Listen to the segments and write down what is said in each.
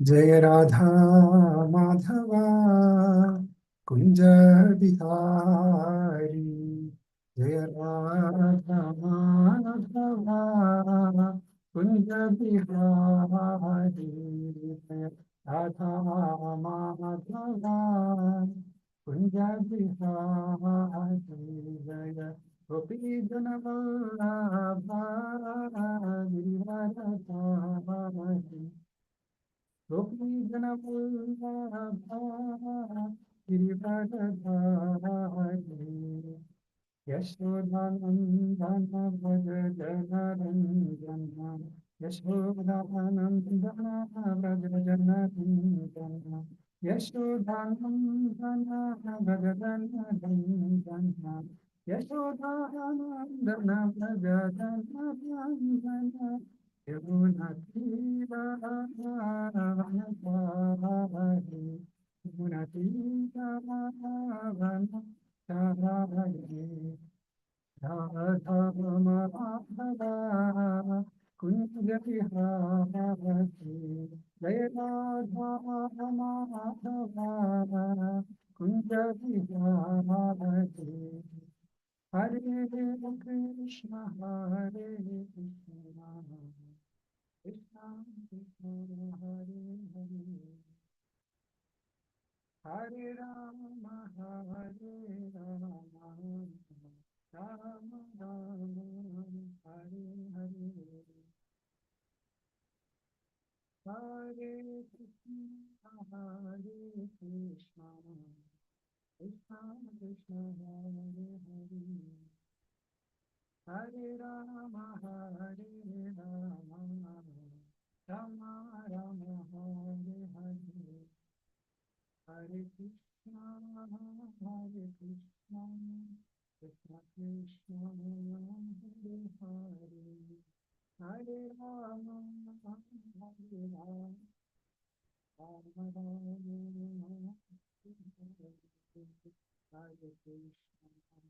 जय राधा माधवा कुंज बिहारी। जय राधा माधवा कुंज बिहारी। जय राधा माधवा कुंज बिहारी। जय गोपी जन वल्लभा गिरिवरधारी। गोपी जन वल्लभा गिरिवरधारी। यशोदानन्दन भज जनरञ्जन। यशोदानन्दन भज जनरञ्जन। यशोदानन्दन भज जनरञ्जन। यशोदानन्दन भज जनरञ्जन। यमुनतीरावनचारि। यमुनतीरावनचारि। राधा माधवा कुंज बिहारी। जय राधा माधवा कुंज बिहारी। हरे कृष्ण हरे कृष्ण कृष्ण कृष्ण हरे हरे। हरे राम हरे राम राम राम हरे हरे। हरे कृष्ण कृष्ण कृष्ण हरे हरे। हरे राम राम राम हरे हरे। हरे कृष्ण कृष्ण कृष्ण हरे हरे। हरे राम राम राम हरे कृष्ण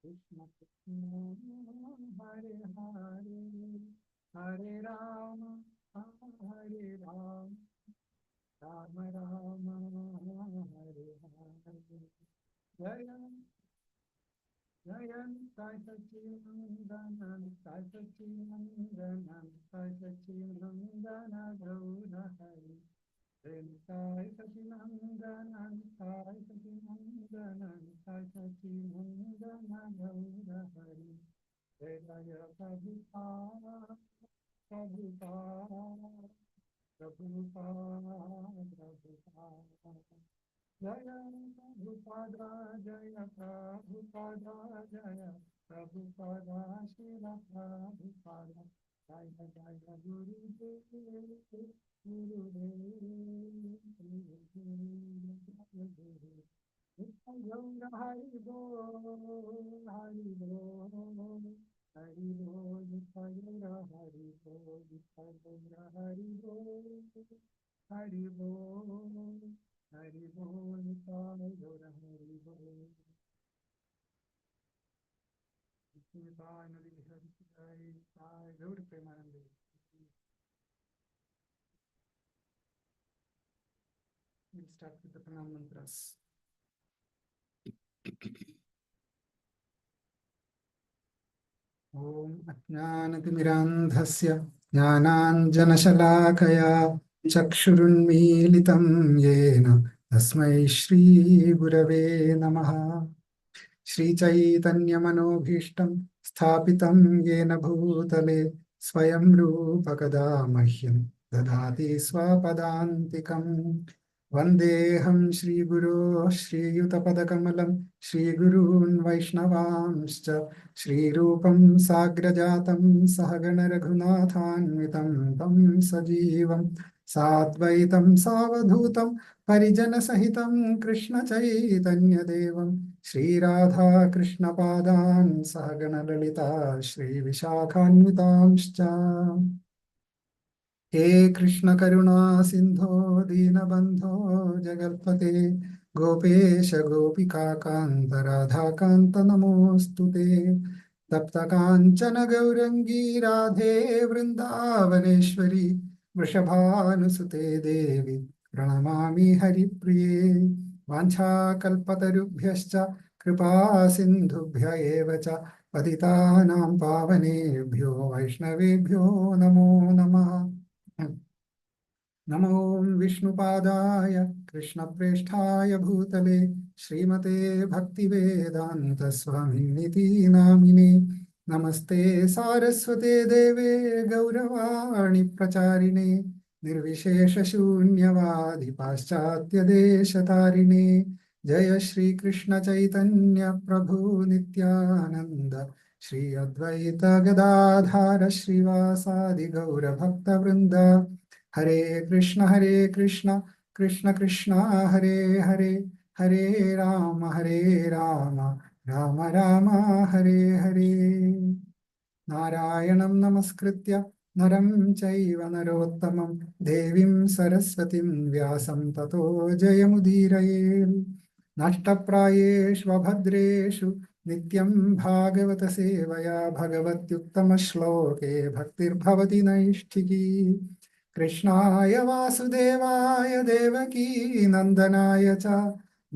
कृष्ण कृष्ण हरे हरे। हरे राम राम राम हरे हरे। जय जय सच्चिदानंद सच्चिदानंद गौर हरि। जय सच्चिदानंद गौर हरि। जय जय प्रभुपाद प्रभुपाद प्रभुपाद प्रभुपाद। जय प्रभुपाद जय प्रभुपाद जय प्रभुपाद शिव प्रभुपाद। जय जय गुरुदेव गुरुदेव गुरुदेव। गौर हरि बोल हरि बोल हरि बोल। गौर हरि बोल गौर हरि बोल हरि बोल हरि बोल। गौर हरि बोल। निताय नदी हरि जय साई गौर Premanand. We'll start with the pranam mantras. ॐ अज्ञानतिमिरान्धस्य ज्ञानाञ्जनशलाकया चक्षुरुन्मीलितं येन तस्मै श्रीगुरवे नमः। श्रीचैतन्यमनोभीष्टं स्थापितं येन भूतले स्वयं रूप कदा मह्यं ददाति स्वपदान्तिकम्। वन्देऽहं श्रीगुरो श्रीयुतपदकमलं श्रीगुरून् वैष्णवांश्च श्रीरूपं साग्रजातं सहगणरघुनाथान्वितं तं सजीवं साद्वैतं सावधूतं परिजनसहितं कृष्णचैतन्यदेवं श्रीराधाकृष्णपादान् सहगणललिता श्रीविशाखान्वितांश्च। हे कृष्ण करुणा सिंधो दीनबंधो जगत्पते गोपेश गोपिका कांत राधा कांत नमोस्तुते। तप्त कांचन गौरंगी राधे वृंदावनेश्वरी वृषभानुसुते देवी प्रणमामि हरिप्रिये वाञ्छाकल्पतरुभ्यश्च कृपा सिन्धुभ्य एव च पतितानां पावनेभ्यो वैष्णवेभ्यो नमो नमः। नमो विष्णुपादाय कृष्णप्रेष्ठाय भूतले श्रीमते भक्तिवेदान्तस्वामिनिति नामिने नमस्ते सारस्वते देवे गौरवाणि प्रचारिणे निर्विशेषशून्यवादि पाश्चात्यदेशतारिणे जय श्री कृष्ण चैतन्य प्रभु नित्यानंद श्री अद्वैत गदाधार श्रीवासादि गौरभक्तवृंद हरे कृष्ण कृष्ण कृष्ण हरे हरे हरे राम राम राम हरे हरे नारायणं नमस्कृत्य नरं चैव नरोत्तमं देवीं सरस्वतीं व्यासं ततो जयमुदीरये नष्टप्रायेष्वभद्रेषु नित्यं भागवत सेवया भगवत्युत्तमश्लोके भक्तिर्भवति नैष्ठिकी कृष्णाय वासुदेवाय देवकी नंदनाय च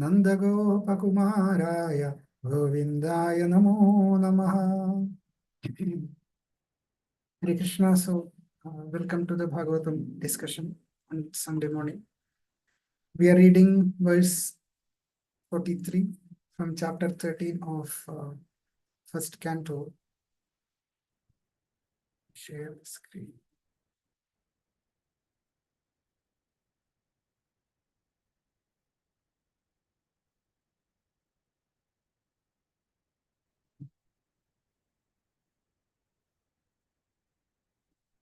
नंदगोपकुमाराय गोविंदाय नमो नमः। Hare Krishna. So, welcome to the Bhagavatam discussion on Sunday morning. We are reading verse 43 from chapter 13 of first canto. Share the screen.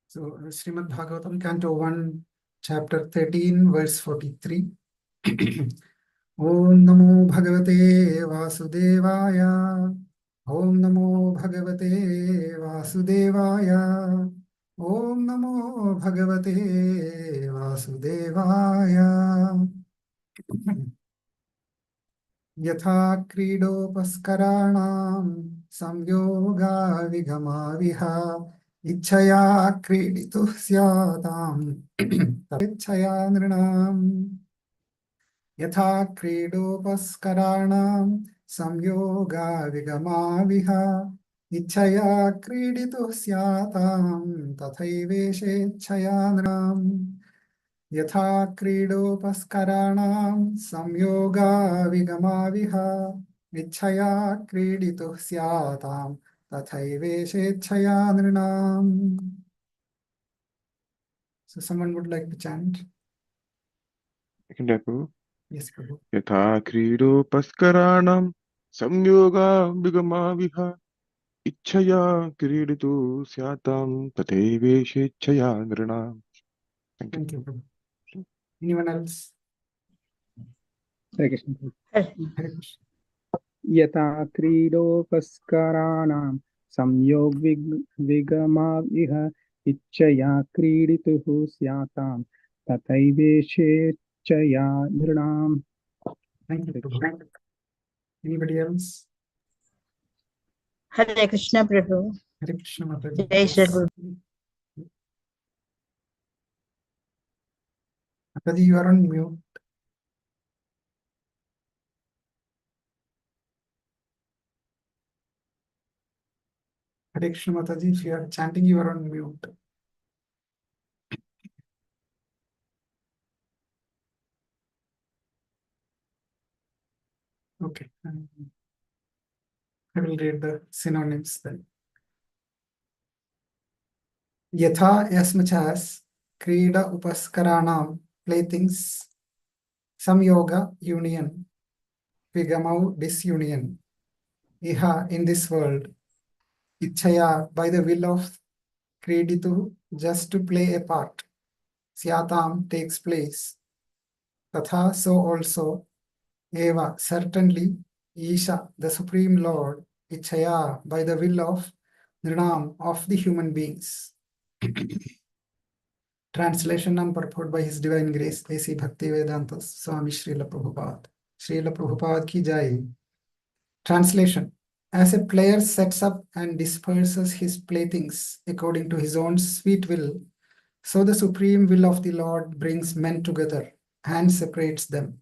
So, Srimad Bhagavatam, Canto 1, Chapter 13, verse 43. Om Namo Bhagavate Vasudevaya. Om Namo Bhagavate Vasudevaya. Om Namo Bhagavate Vasudevaya. Yatha kridopaskaranam samyoga vigama viha ichaya kriditu syatam ichaya nrinam यथा क्रीडोपस्कराणां संयोगा विगमा विहा इच्छया क्रीडितुः स्यातां तथैवेषेच्छया नृणाम् यथा क्रीडोपस्कराणां संयोगा विगमा विहा इच्छया क्रीडितुः स्यातां तथैवेषेच्छया नृणाम्. So someone would like to chant? Yes, Prabhu. यथा क्रीडोपस्कराणां संयोगा विगमा विहा इच्छया क्रीडितु स्यातां तथैवेषेच्छया नृणाम्. Thank you, Prabhu. Anyone else? Hare Krishna. Hare Krishna. यथा क्रीडोपस्कराणां संयोग विगमा इह इच्छया क्रीडितुः स्यातां तथैवेषेच्छया नृणाम्. Thank you, Prabhu. Anybody else? Hare Krishna Prabhu. Hare Krishna Mataji. Jai Shri Guru. Mataji, you are on mute. Hare Krishna Mataji, if you are chanting, you are on mute. Okay. I will read the synonyms then. Yatha, as much as Krida Upaskaranam, playthings, Samyoga, union, Vigamau, disunion, Iha, in this world, Ichaya, by the will of Kriditu, just to play a part, Syatam, takes place, Tatha, so also, Eva, certainly, Isha, the Supreme Lord, Ichaya, by the will of Nrinam, of the human beings. Translation and purport by His Divine Grace, A.C. Bhaktivedanta Swami Srila Prabhupada. Srila Prabhupada ki jai. Translation. As a player sets up and disperses his playthings according to his own sweet will, so the supreme will of the Lord brings men together and separates them.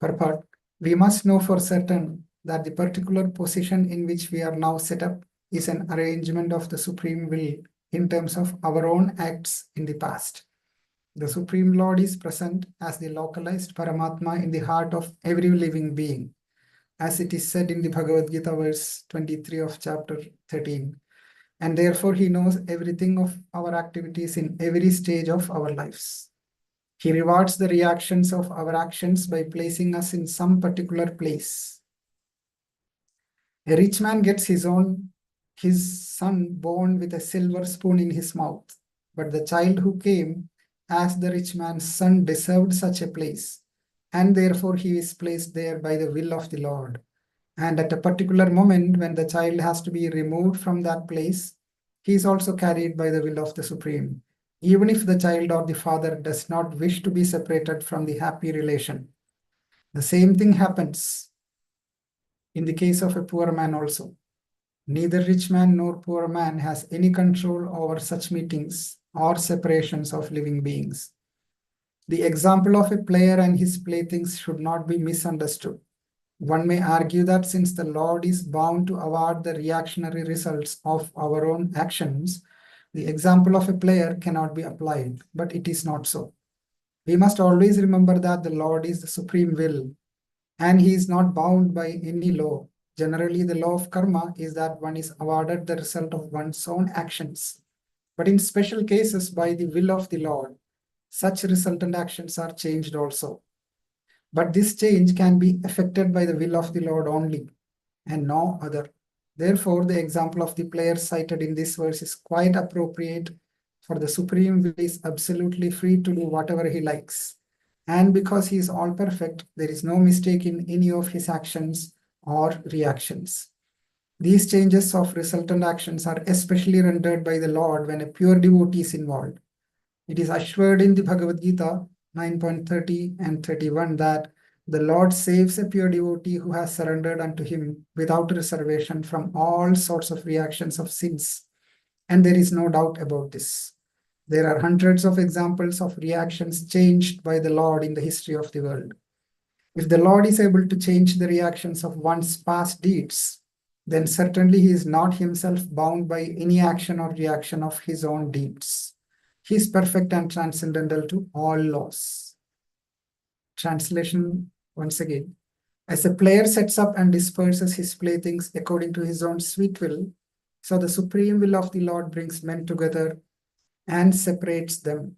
Purport: we must know for certain that the particular position in which we are now set up is an arrangement of the supreme will in terms of our own acts in the past. The Supreme Lord is present as the localized Paramatma in the heart of every living being, as it is said in the Bhagavad Gita, verse 23 of chapter 13. And therefore, he knows everything of our activities in every stage of our lives. He rewards the reactions of our actions by placing us in some particular place. A rich man gets his son born with a silver spoon in his mouth, but the child who came as the rich man's son deserved such a place, and therefore he is placed there by the will of the Lord. And at a particular moment when the child has to be removed from that place, he is also carried by the will of the Supreme, even if the child or the father does not wish to be separated from the happy relation. The same thing happens in the case of a poor man also. Neither rich man nor poor man has any control over such meetings or separations of living beings. The example of a player and his playthings should not be misunderstood. One may argue that since the Lord is bound to award the reactionary results of our own actions, the example of a player cannot be applied, but it is not so. We must always remember that the Lord is the supreme will, and he is not bound by any law. Generally, the law of karma is that one is awarded the result of one's own actions. But in special cases, by the will of the Lord, such resultant actions are changed also. But this change can be effected by the will of the Lord only, and no other. Therefore, the example of the player cited in this verse is quite appropriate, for the Supreme Will is absolutely free to do whatever he likes. And because he is all perfect, there is no mistake in any of his actions or reactions. These changes of resultant actions are especially rendered by the Lord when a pure devotee is involved. It is assured in the Bhagavad Gita 9.30 and 31 that the Lord saves a pure devotee who has surrendered unto him without reservation from all sorts of reactions of sins. And there is no doubt about this. There are hundreds of examples of reactions changed by the Lord in the history of the world. If the Lord is able to change the reactions of one's past deeds, then certainly he is not himself bound by any action or reaction of his own deeds. He is perfect and transcendental to all laws. Translation once again. As a player sets up and disperses his playthings according to his own sweet will, so the supreme will of the Lord brings men together and separates them.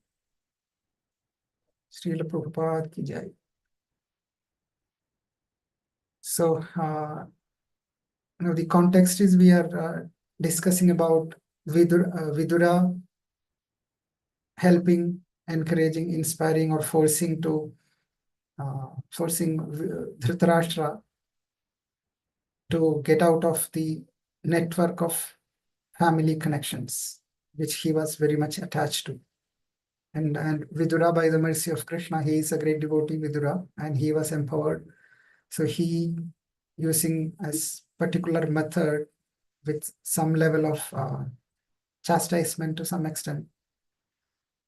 Srila Prabhupada ki jai. So, the context is we are discussing about Vidura helping, encouraging, inspiring, or forcing Dhritarashtra to get out of the network of family connections, which he was very much attached to. And Vidura, by the mercy of Krishna, he is a great devotee, Vidura, and he was empowered. So he, using a particular method with some level of chastisement to some extent,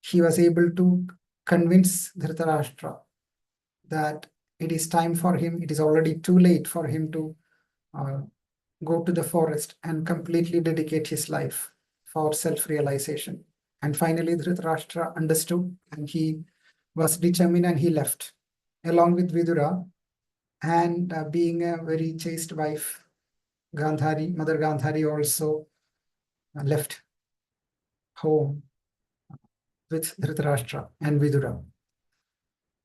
he was able to convince Dhritarashtra that it is time for him, it is already too late for him to go to the forest and completely dedicate his life for self-realization. And finally, Dhritarashtra understood, and he was determined, and he left along with Vidura. And being a very chaste wife, Gandhari, Mother Gandhari also left home with Dhritarashtra and Vidura.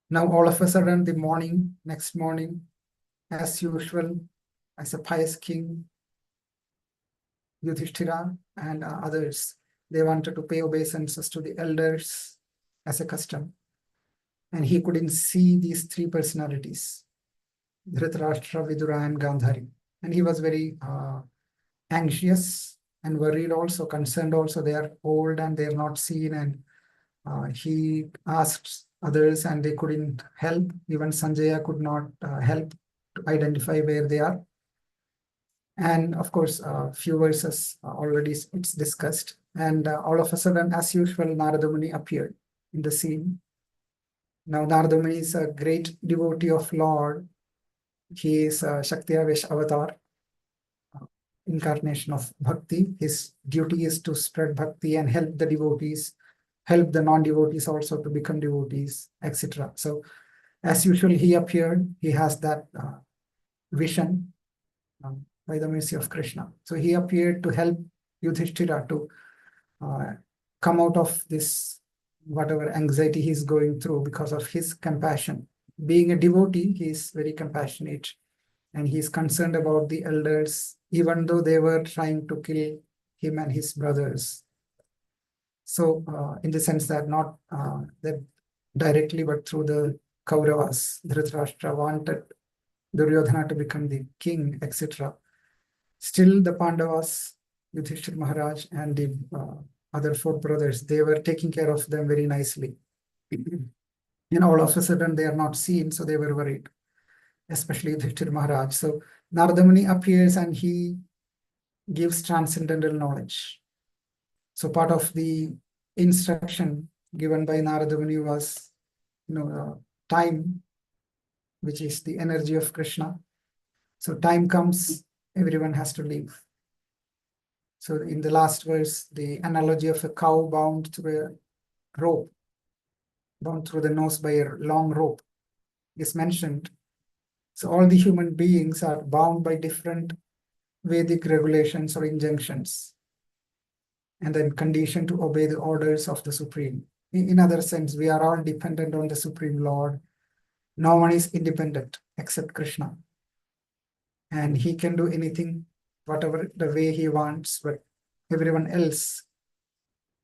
Now, all of a sudden, next morning, as usual, as a pious king, Yudhishthira and others, they wanted to pay obeisances to the elders as a custom. And he couldn't see these three personalities, Dhritarashtra, Vidura, and Gandhari. And he was very anxious and worried also, concerned also. They are old and they are not seen. And he asked others and they couldn't help. Even Sanjaya could not help to identify where they are. And of course, a few verses already it's discussed. And all of a sudden, as usual, Narada Muni appeared in the scene. Now, Narada Muni is a great devotee of Lord. He is a Shakti-Avesh avatar, incarnation of Bhakti. His duty is to spread Bhakti and help the devotees, help the non-devotees also to become devotees, etc. So, as usual, he appeared. He has that vision by the mercy of Krishna. So he appeared to help Yudhishthira to come out of this whatever anxiety he's going through because of his compassion. Being a devotee, he is very compassionate and he's concerned about the elders, even though they were trying to kill him and his brothers. So in the sense that not that directly, but through the Kauravas, Dhritarashtra wanted Duryodhana to become the king, etc. Still, the Pandavas, Yudhishthir Maharaj, and the other four brothers, they were taking care of them very nicely. And all of a sudden, they are not seen, so they were worried, especially Yudhishthir Maharaj. So Narada Muni appears and he gives transcendental knowledge. So part of the instruction given by Narada Muni was, time, which is the energy of Krishna. So time comes, everyone has to leave. So in the last verse, the analogy of a cow bound through a rope, bound through the nose by a long rope is mentioned. So all the human beings are bound by different Vedic regulations or injunctions, and then conditioned to obey the orders of the Supreme. In other sense, we are all dependent on the Supreme Lord. No one is independent except Krishna. And he can do anything, whatever the way he wants, but everyone else,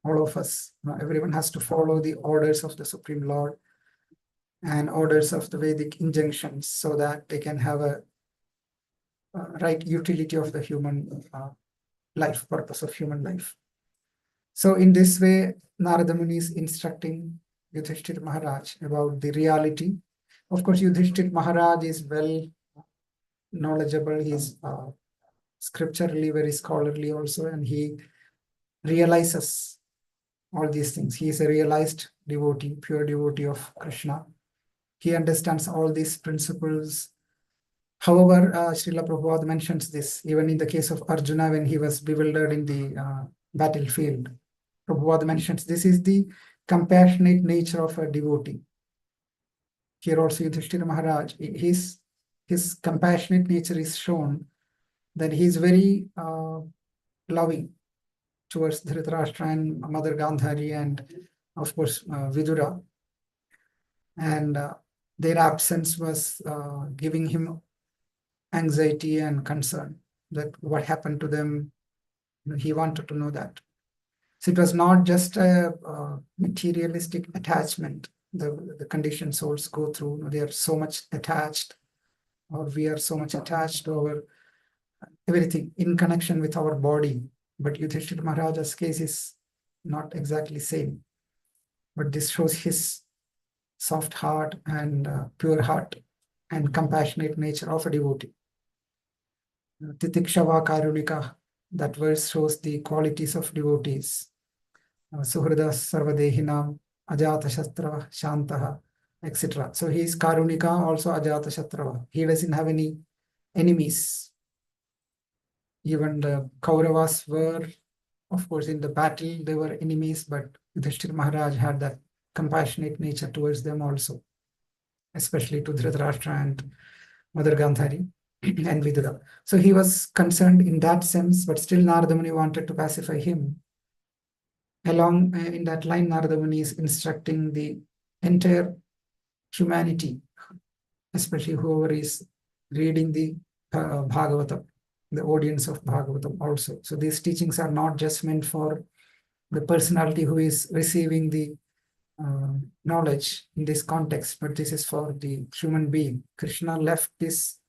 all of us, everyone has to follow the orders of the Supreme Lord and orders of the Vedic injunctions so that they can have a right utility of the human life, purpose of human life. So in this way, Narada Muni is instructing Yudhishthir Maharaj about the reality. Of course, Yudhishthir Maharaj is well knowledgeable. He's scripturally very scholarly also, and he realizes all these things. He is a realized devotee, pure devotee of Krishna. He understands all these principles. However, Srila Prabhupada mentions this, even in the case of Arjuna when he was bewildered in the battlefield. Prabhupada mentions this is the compassionate nature of a devotee. Here also Yudhishthira Maharaj, his compassionate nature is shown that he is very loving towards Dhritarashtra and Mother Gandhari and of course Vidura. And their absence was giving him anxiety and concern that what happened to them. He wanted to know that. So it was not just a materialistic attachment the conditioned souls go through. They are so much attached, or we are so much attached to our everything in connection with our body. But Yudhishthira Maharaja's case is not exactly same. But this shows his soft heart and pure heart and compassionate nature of a devotee. Titikshava Karunika, that verse shows the qualities of devotees. Suhrida Sarvadehinam, Ajata Shastrava, Shantaha, etc. So he is Karunika, also Ajata Shastrava. He doesn't have any enemies. Even the Kauravas were, of course, in the battle, they were enemies, but Yudhishthira Maharaj had that compassionate nature towards them also, especially to Dhritarashtra and Mother Gandhari and Vidura. So he was concerned in that sense, but still Narada Muni wanted to pacify him. Along in that line, Narada Muni is instructing the entire humanity, especially whoever is reading the Bhagavatam, the audience of Bhagavatam also. So these teachings are not just meant for the personality who is receiving the knowledge in this context, but this is for the human being. Krishna left this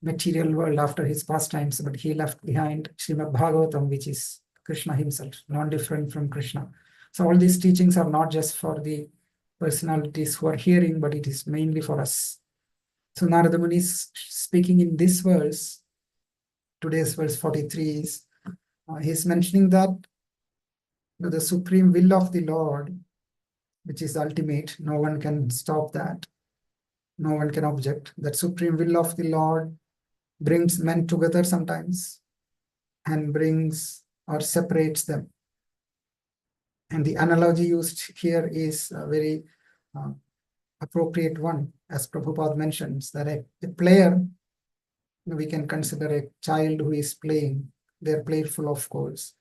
material world after his pastimes, but he left behind Srimad Bhagavatam, which is Krishna himself, non-different from Krishna. So all these teachings are not just for the personalities who are hearing, but it is mainly for us. So Narada Muni is speaking in this verse today's verse 43 is, he's mentioning that the supreme will of the Lord, which is ultimate, no one can stop that, no one can object. That supreme will of the Lord brings men together sometimes and brings or separates them. And the analogy used here is a very appropriate one, as Prabhupada mentions, that a player, we can consider a child who is playing. They're playful, of course.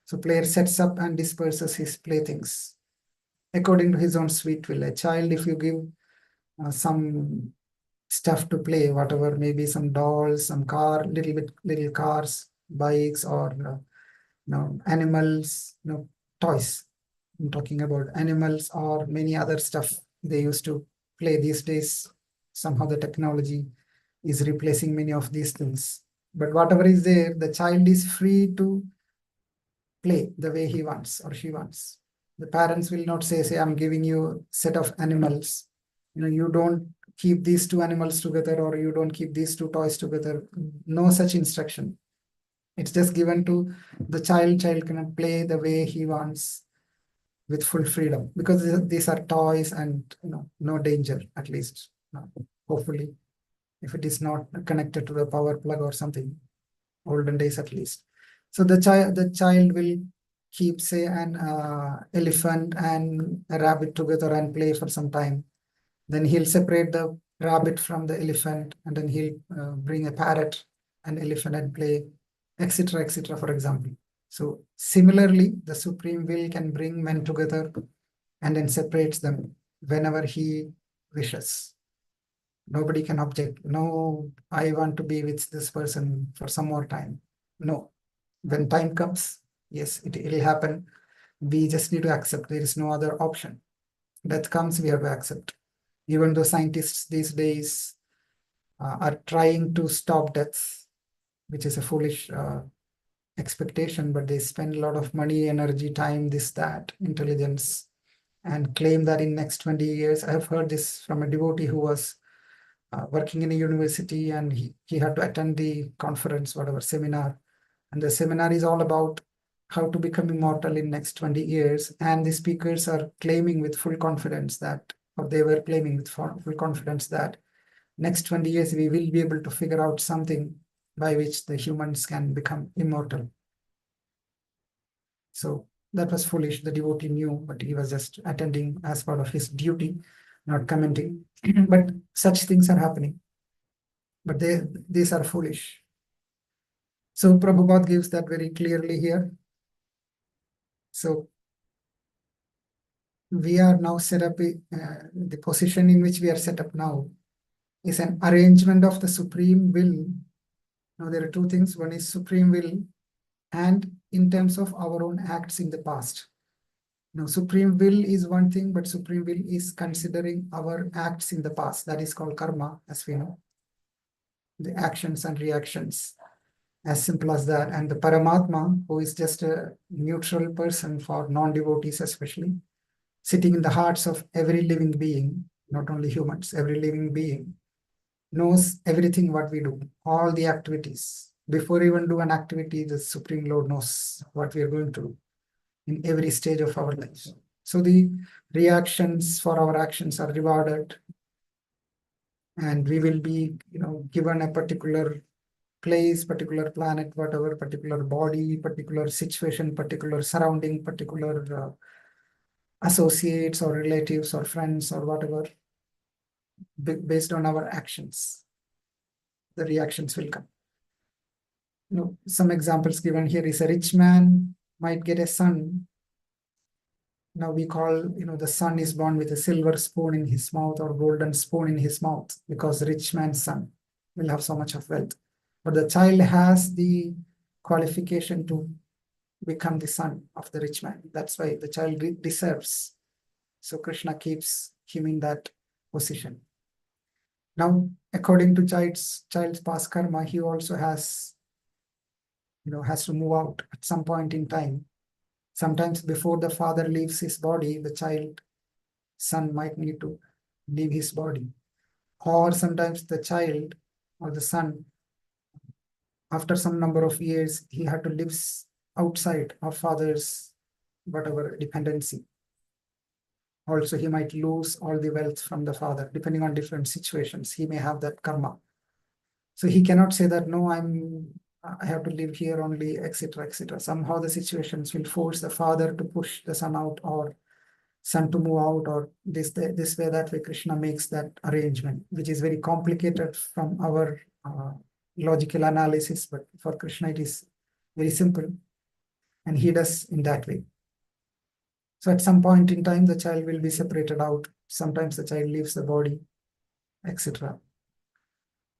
So player sets up and disperses his playthings according to his own sweet will. A child, if you give some stuff to play, whatever, maybe some dolls, some little cars, bikes, or animals, toys. I'm talking about animals or many other stuff they used to play. These days, somehow the technology is replacing many of these things. But whatever is there, the child is free to play the way he wants or she wants. The parents will not say, I'm giving you a set of animals. You don't keep these two animals together, or you don't keep these two toys together. No such instruction. It's just given to the child. Child can play the way he wants with full freedom, because these are toys and no danger, at least hopefully, if it is not connected to the power plug or something, olden days at least. So the child will keep, say, an elephant and a rabbit together and play for some time. Then he'll separate the rabbit from the elephant, and then he'll bring a parrot and elephant and play, etc., etc., for example. So similarly, the supreme will can bring men together and then separates them whenever he wishes. Nobody can object. No, I want to be with this person for some more time. No. When time comes, yes, it'll happen. We just need to accept. There is no other option. Death comes, we have to accept. Even though scientists these days are trying to stop death, which is a foolish expectation, but they spend a lot of money, energy, time, this, that, intelligence, and claim that in next 20 years, I've heard this from a devotee who was working in a university, and he had to attend the conference, whatever seminar. And the seminar is all about how to become immortal in next 20 years. And the speakers are claiming with full confidence that, or they were claiming with full confidence that next 20 years, we will be able to figure out something by which the humans can become immortal. So that was foolish. The devotee knew, but he was just attending as part of his duty, not commenting. But such things are happening. But these are foolish. So Prabhupada gives that very clearly here. So we are now set up, the position in which we are set up now is an arrangement of the supreme will. Now there are two things. One is supreme will, and in terms of our own acts in the past. Now supreme will is one thing, but supreme will is considering our acts in the past. That is called karma, as we know. The actions and reactions. As simple as that. And the Paramatma, who is just a neutral person for non-devotees especially, sitting in the hearts of every living being, not only humans, every living being, knows everything what we do, all the activities. Before even do an activity, the Supreme Lord knows what we are going to do in every stage of our lives. So the reactions for our actions are rewarded, and we will be, given a particular place, particular planet, whatever, particular body, particular situation, particular surrounding, particular associates or relatives or friends or whatever, based on our actions, the reactions will come. Some examples given here is a rich man might get a son. Now we call, the son is born with a silver spoon in his mouth or golden spoon in his mouth, because the rich man's son will have so much of wealth. But the child has the qualification to become the son of the rich man. That's why the child deserves. So Krishna keeps him in that position. Now, according to child's past karma, he also has to move out at some point in time. Sometimes before the father leaves his body, the son might need to leave his body. Or sometimes the child or the son, after some number of years, he had to live outside of father's whatever dependency. Also, he might lose all the wealth from the father, depending on different situations. He may have that karma. So he cannot say that, no, I have to live here only, etc., etc. Somehow the situations will force the father to push the son out, or son to move out, or this way, that way. Krishna makes that arrangement, which is very complicated from our logical analysis, but for Krishna it is very simple, and he does in that way. So at some point in time, the child will be separated out. Sometimes the child leaves the body, etc.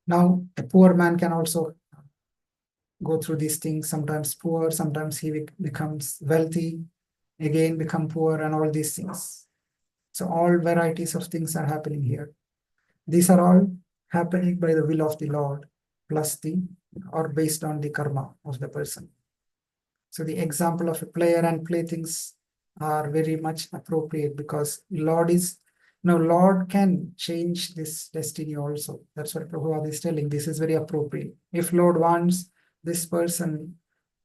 Now, a poor man can also go through these things. Sometimes poor, sometimes he becomes wealthy, again become poor, and all these things. So all varieties of things are happening here. These are all happening by the will of the Lord, plus or based on the karma of the person. So the example of a player and playthings are very much appropriate, because Lord can change this destiny also. That's what Prabhupada is telling. This is very appropriate. If Lord wants this person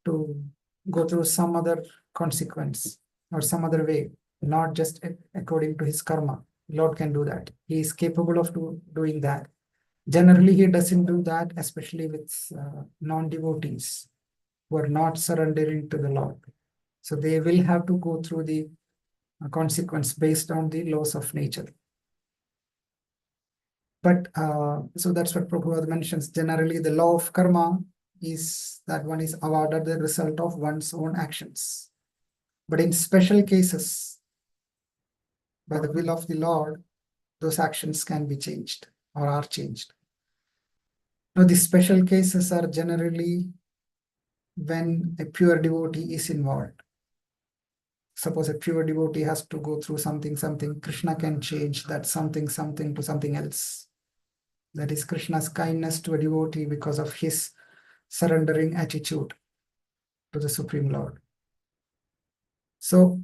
to go through some other consequence or some other way, not just according to his karma, Lord can do that. He is capable of doing that. Generally, he doesn't do that, especially with non-devotees who are not surrendering to the Lord. So they will have to go through the consequence based on the laws of nature. But so that's what Prabhupada mentions. Generally, the law of karma is that one is awarded the result of one's own actions. But in special cases, by the will of the Lord, those actions can be changed or are changed. Now, the special cases are generally when a pure devotee is involved. Suppose a pure devotee has to go through something, Krishna can change that something to something else. That is Krishna's kindness to a devotee because of his surrendering attitude to the Supreme Lord. So,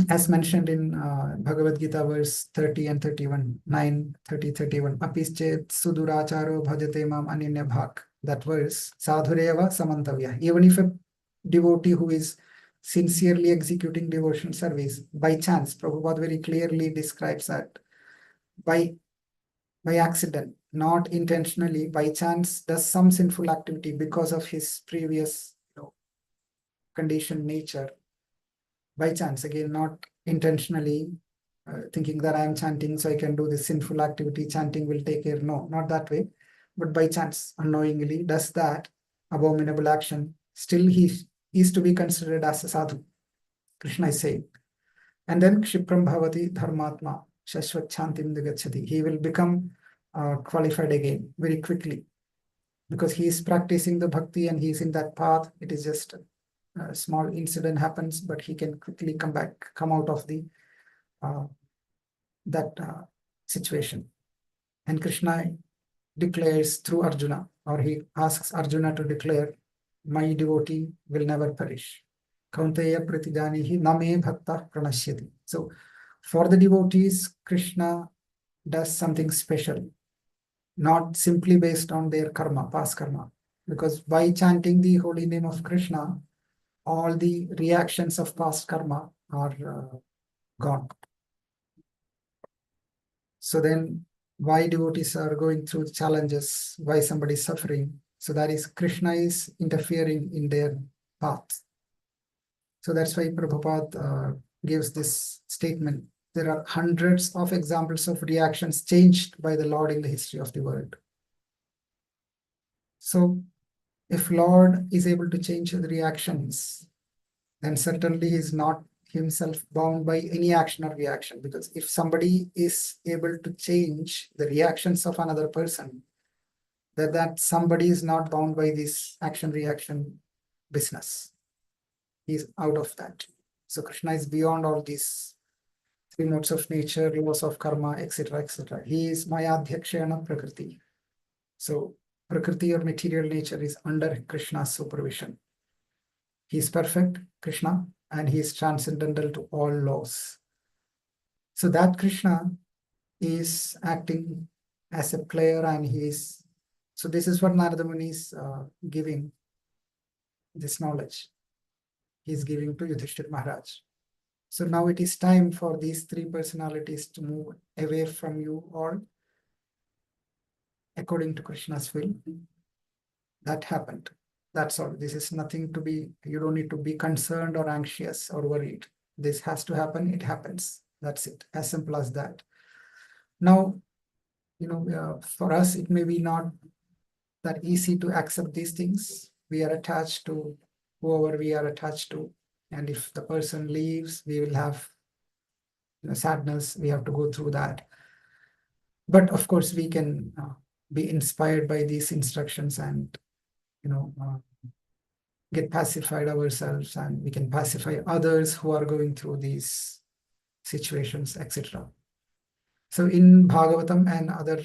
as mentioned in Bhagavad Gita verse 30 and 31, 9, 30, 31, Apischet suduracharo bhajate mam ananya bhak. That verse, sadhureva samantavya. Even if a devotee who is sincerely executing devotion service, by chance, Prabhupada very clearly describes that by accident, not intentionally, by chance, does some sinful activity because of his previous conditioned nature. By chance, again, not intentionally thinking that I am chanting, so I can do this sinful activity, chanting will take care. No, not that way. But by chance, unknowingly, does that abominable action, still he is to be considered as a sadhu. Krishna is saying. And then Kshipram Bhavati Dharmatma Shashvat Chantim Digachati. He will become qualified again very quickly, because he is practicing the bhakti and he is in that path. It is just a small incident happens, but he can quickly come out of the that situation. And Krishna declares through Arjuna, or he asks Arjuna to declare, my devotee will never perish. Kaunteya pratijanihi name bhakta pranashyati. So for the devotees, Krishna does something special, not simply based on their karma, past karma. Because by chanting the holy name of Krishna, all the reactions of past karma are gone. So then why devotees are going through challenges, why somebody is suffering? So that is Krishna is interfering in their path. So that's why Prabhupada gives this statement. There are hundreds of examples of reactions changed by the Lord in the history of the world. So if Lord is able to change the reactions, then certainly he is not himself bound by any action or reaction. Because if somebody is able to change the reactions of another person, that somebody is not bound by this action-reaction business. He's out of that. So Krishna is beyond all these three modes of nature, laws of karma, etc., etc. He is Mayadhyakshana Prakriti. So Prakriti or material nature is under Krishna's supervision. He is perfect, Krishna, and he is transcendental to all laws. So that Krishna is acting as a player, and he is So this is what Narada Muni is giving this knowledge. He is giving to Yudhishthira Maharaj. So now it is time for these three personalities to move away from you all according to Krishna's will. That happened. That's all. This is nothing to be, you don't need to be concerned or anxious or worried. This has to happen, it happens. That's it, as simple as that. Now, for us, it may be not that easy to accept these things. We are attached to whoever we are attached to. And if the person leaves, we will have sadness. We have to go through that. But of course, we can be inspired by these instructions and, get pacified ourselves, and we can pacify others who are going through these situations, etc. So in Bhagavatam and other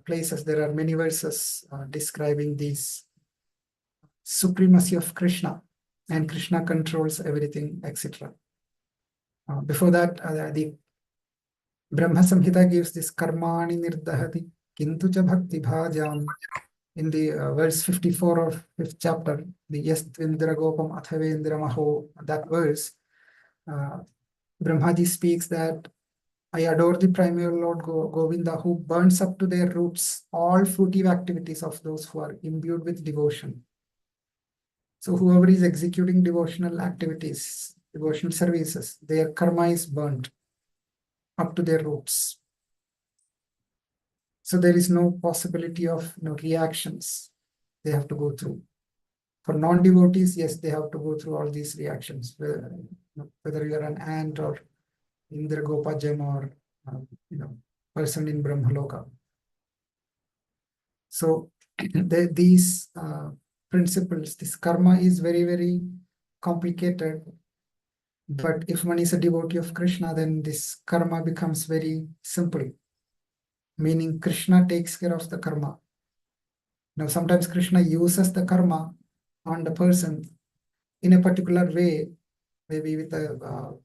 places, there are many verses describing this supremacy of Krishna, and Krishna controls everything, etc. Before that, the Brahma Samhita gives this karmani nirdahati kintu cha bhakti bhajam. In the verse 54 of 5th chapter, the Yastvindra Gopam Athavendra Maho, that verse, Brahmaji speaks that I adore the primary Lord Govinda, who burns up to their roots all fruitive activities of those who are imbued with devotion. So whoever is executing devotional activities, devotional services, their karma is burnt up to their roots. So there is no possibility of reactions they have to go through. For non-devotees, yes, they have to go through all these reactions, whether you're an ant or Indra Gopajam or person in Brahmaloka. So these principles, this karma is very, very complicated. But if one is a devotee of Krishna, then this karma becomes very simple. Meaning Krishna takes care of the karma. Now, sometimes Krishna uses the karma on the person in a particular way, maybe with a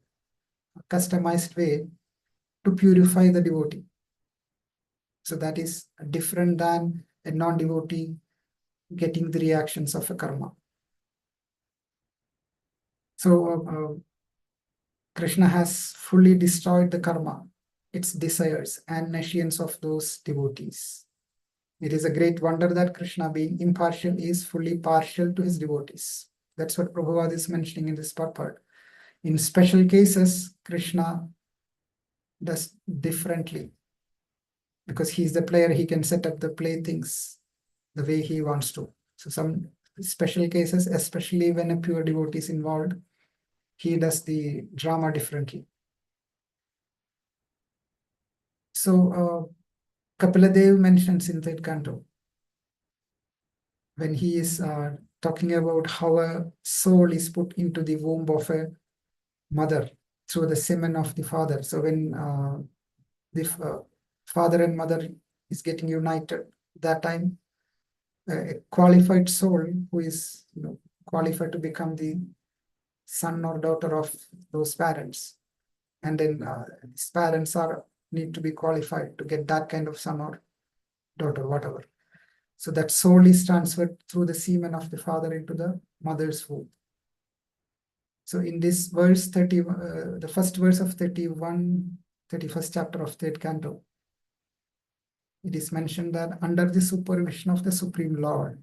customized way, to purify the devotee. So that is different than a non-devotee getting the reactions of a karma. So Krishna has fully destroyed the karma, its desires and nescience of those devotees. It is a great wonder that Krishna, being impartial, is fully partial to his devotees. That's what Prabhupada is mentioning in this purport. In special cases, Krishna does differently. Because he's the player, he can set up the playthings the way he wants to. So some special cases, especially when a pure devotee is involved, he does the drama differently. So Kapila mentions in third canto, when he is talking about how a soul is put into the womb of a mother through the semen of the father. So when the father and mother is getting united, that time a qualified soul who is qualified to become the son or daughter of those parents, and then his parents need to be qualified to get that kind of son or daughter, whatever. So that soul is transferred through the semen of the father into the mother's womb. So in this verse 30, the first verse of 31st chapter of 3rd canto, it is mentioned that under the supervision of the Supreme Lord.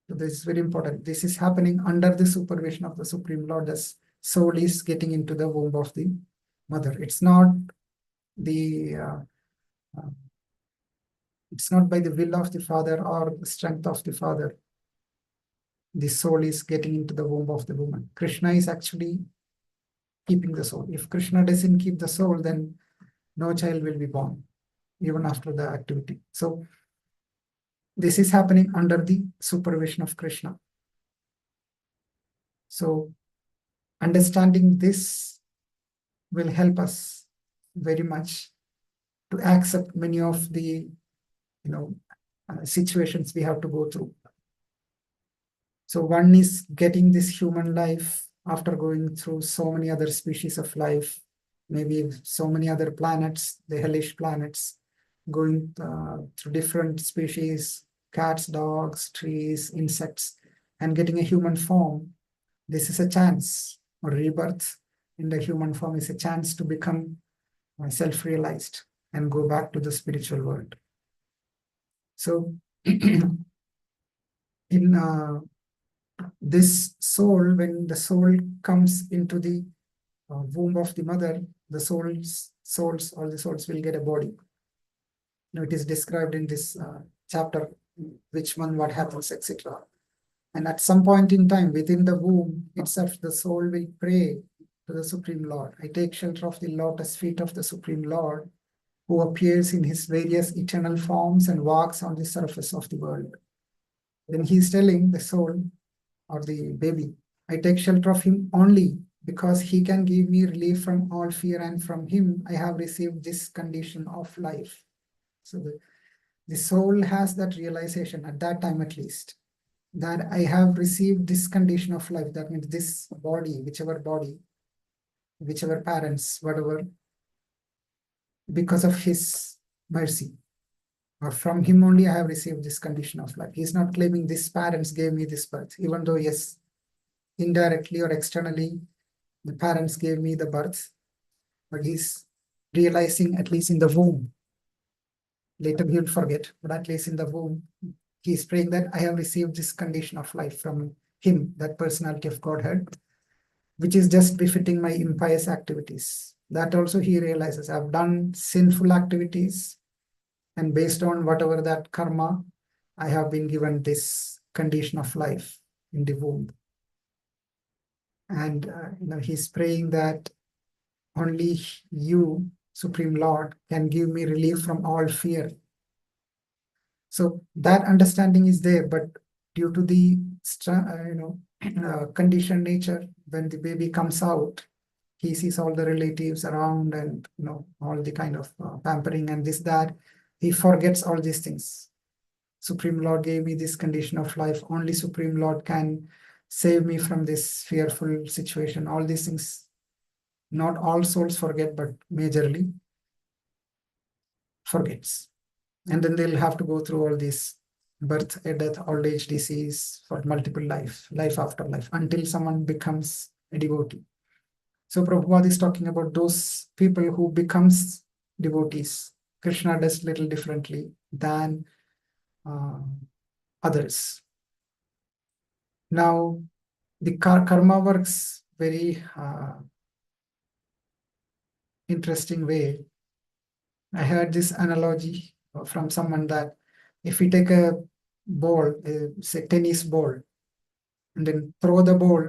So this is very important. This is happening under the supervision of the Supreme Lord. The soul is getting into the womb of the mother. It's not it's not by the will of the father or the strength of the father. The soul is getting into the womb of the woman. Krishna is actually keeping the soul. If Krishna doesn't keep the soul, then no child will be born, even after the activity. So this is happening under the supervision of Krishna. So understanding this will help us very much to accept many of the situations we have to go through. So one is getting this human life after going through so many other species of life, maybe so many other planets, the hellish planets, going through different species, cats, dogs, trees, insects, and getting a human form, this is a chance, or rebirth in the human form is a chance to become self-realized and go back to the spiritual world. So in this soul, when the soul comes into the womb of the mother, the all the souls will get a body. Now it is described in this chapter, which one, what happens, etc. And at some point in time, within the womb itself, the soul will pray to the Supreme Lord. I take shelter of the lotus feet of the Supreme Lord, who appears in his various eternal forms and walks on the surface of the world. Then he is telling the soul or the baby, I take shelter of him only because he can give me relief from all fear, and from him I have received this condition of life. So the soul has that realization at that time, at least, that I have received this condition of life. That means this body, whichever parents, whatever, because of his mercy, or from him only I have received this condition of life. He's not claiming this parents gave me this birth, even though, yes, indirectly or externally, the parents gave me the birth, but he's realizing, at least in the womb, later he'll forget, but at least in the womb, he's praying that I have received this condition of life from him, that personality of Godhead, which is just befitting my impious activities. That also he realizes, I've done sinful activities, and based on whatever that karma, I have been given this condition of life in the womb. And he's praying that only you, Supreme Lord, can give me relief from all fear. So that understanding is there, but due to the conditioned nature, when the baby comes out, he sees all the relatives around and all the kind of pampering and this, that. He forgets all these things. Supreme Lord gave me this condition of life. Only Supreme Lord can save me from this fearful situation. All these things, not all souls forget, but majorly forgets. And then they'll have to go through all this birth, death, old age, disease for multiple life after life, until someone becomes a devotee. So Prabhupada is talking about those people who becomes devotees. Krishna does little differently than others. Now, the karma works very interesting way. I heard this analogy from someone that if we take a ball, say tennis ball, and then throw the ball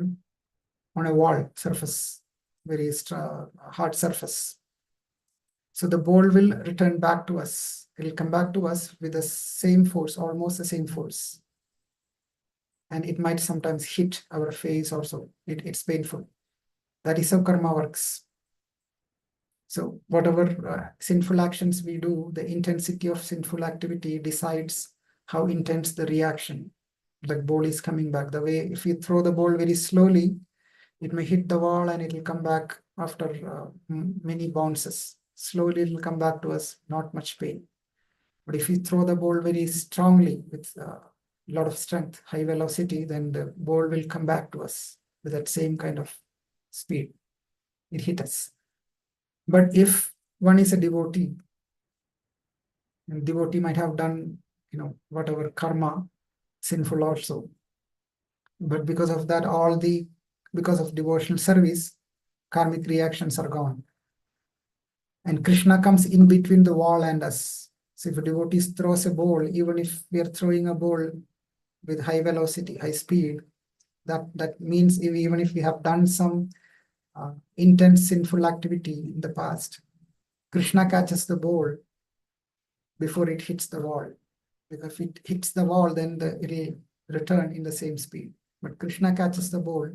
on a wall surface, very hard surface, so the ball will return back to us. It will come back to us with the same force, almost the same force. And it might sometimes hit our face also. It's painful. That is how karma works. So whatever sinful actions we do, the intensity of sinful activity decides how intense the reaction. The ball is coming back. The way, if you throw the ball very slowly, it may hit the wall and it will come back after many bounces. Slowly it will come back to us, not much pain. But if you throw the ball very strongly with a lot of strength, high velocity, then the ball will come back to us with that same kind of speed. It hit us. But if one is a devotee, and devotee might have done, whatever karma, sinful also. But because of that, because of devotional service, karmic reactions are gone. And Krishna comes in between the wall and us. So if a devotee throws a ball, even if we are throwing a ball with high velocity, high speed, that means even if we have done some intense sinful activity in the past, Krishna catches the ball before it hits the wall. Because if it hits the wall, then it will return in the same speed. But Krishna catches the ball,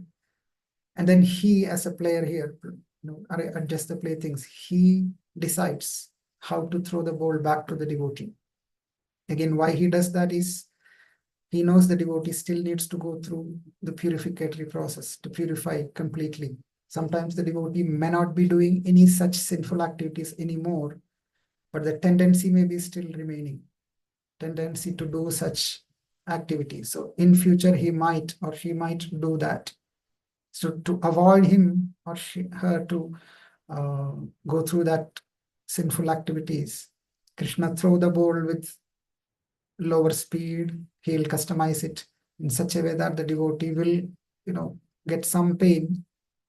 and then he, as a player here, adjusts the playthings. He decides how to throw the ball back to the devotee. Again, why he does that is he knows the devotee still needs to go through the purificatory process to purify completely. Sometimes the devotee may not be doing any such sinful activities anymore, but the tendency may be still remaining. tendency to do such activities. So in future, he might or she might do that. So to avoid him or her to go through that sinful activities, Krishna throw the bowl with lower speed. He'll customize it in such a way that the devotee will, get some pain,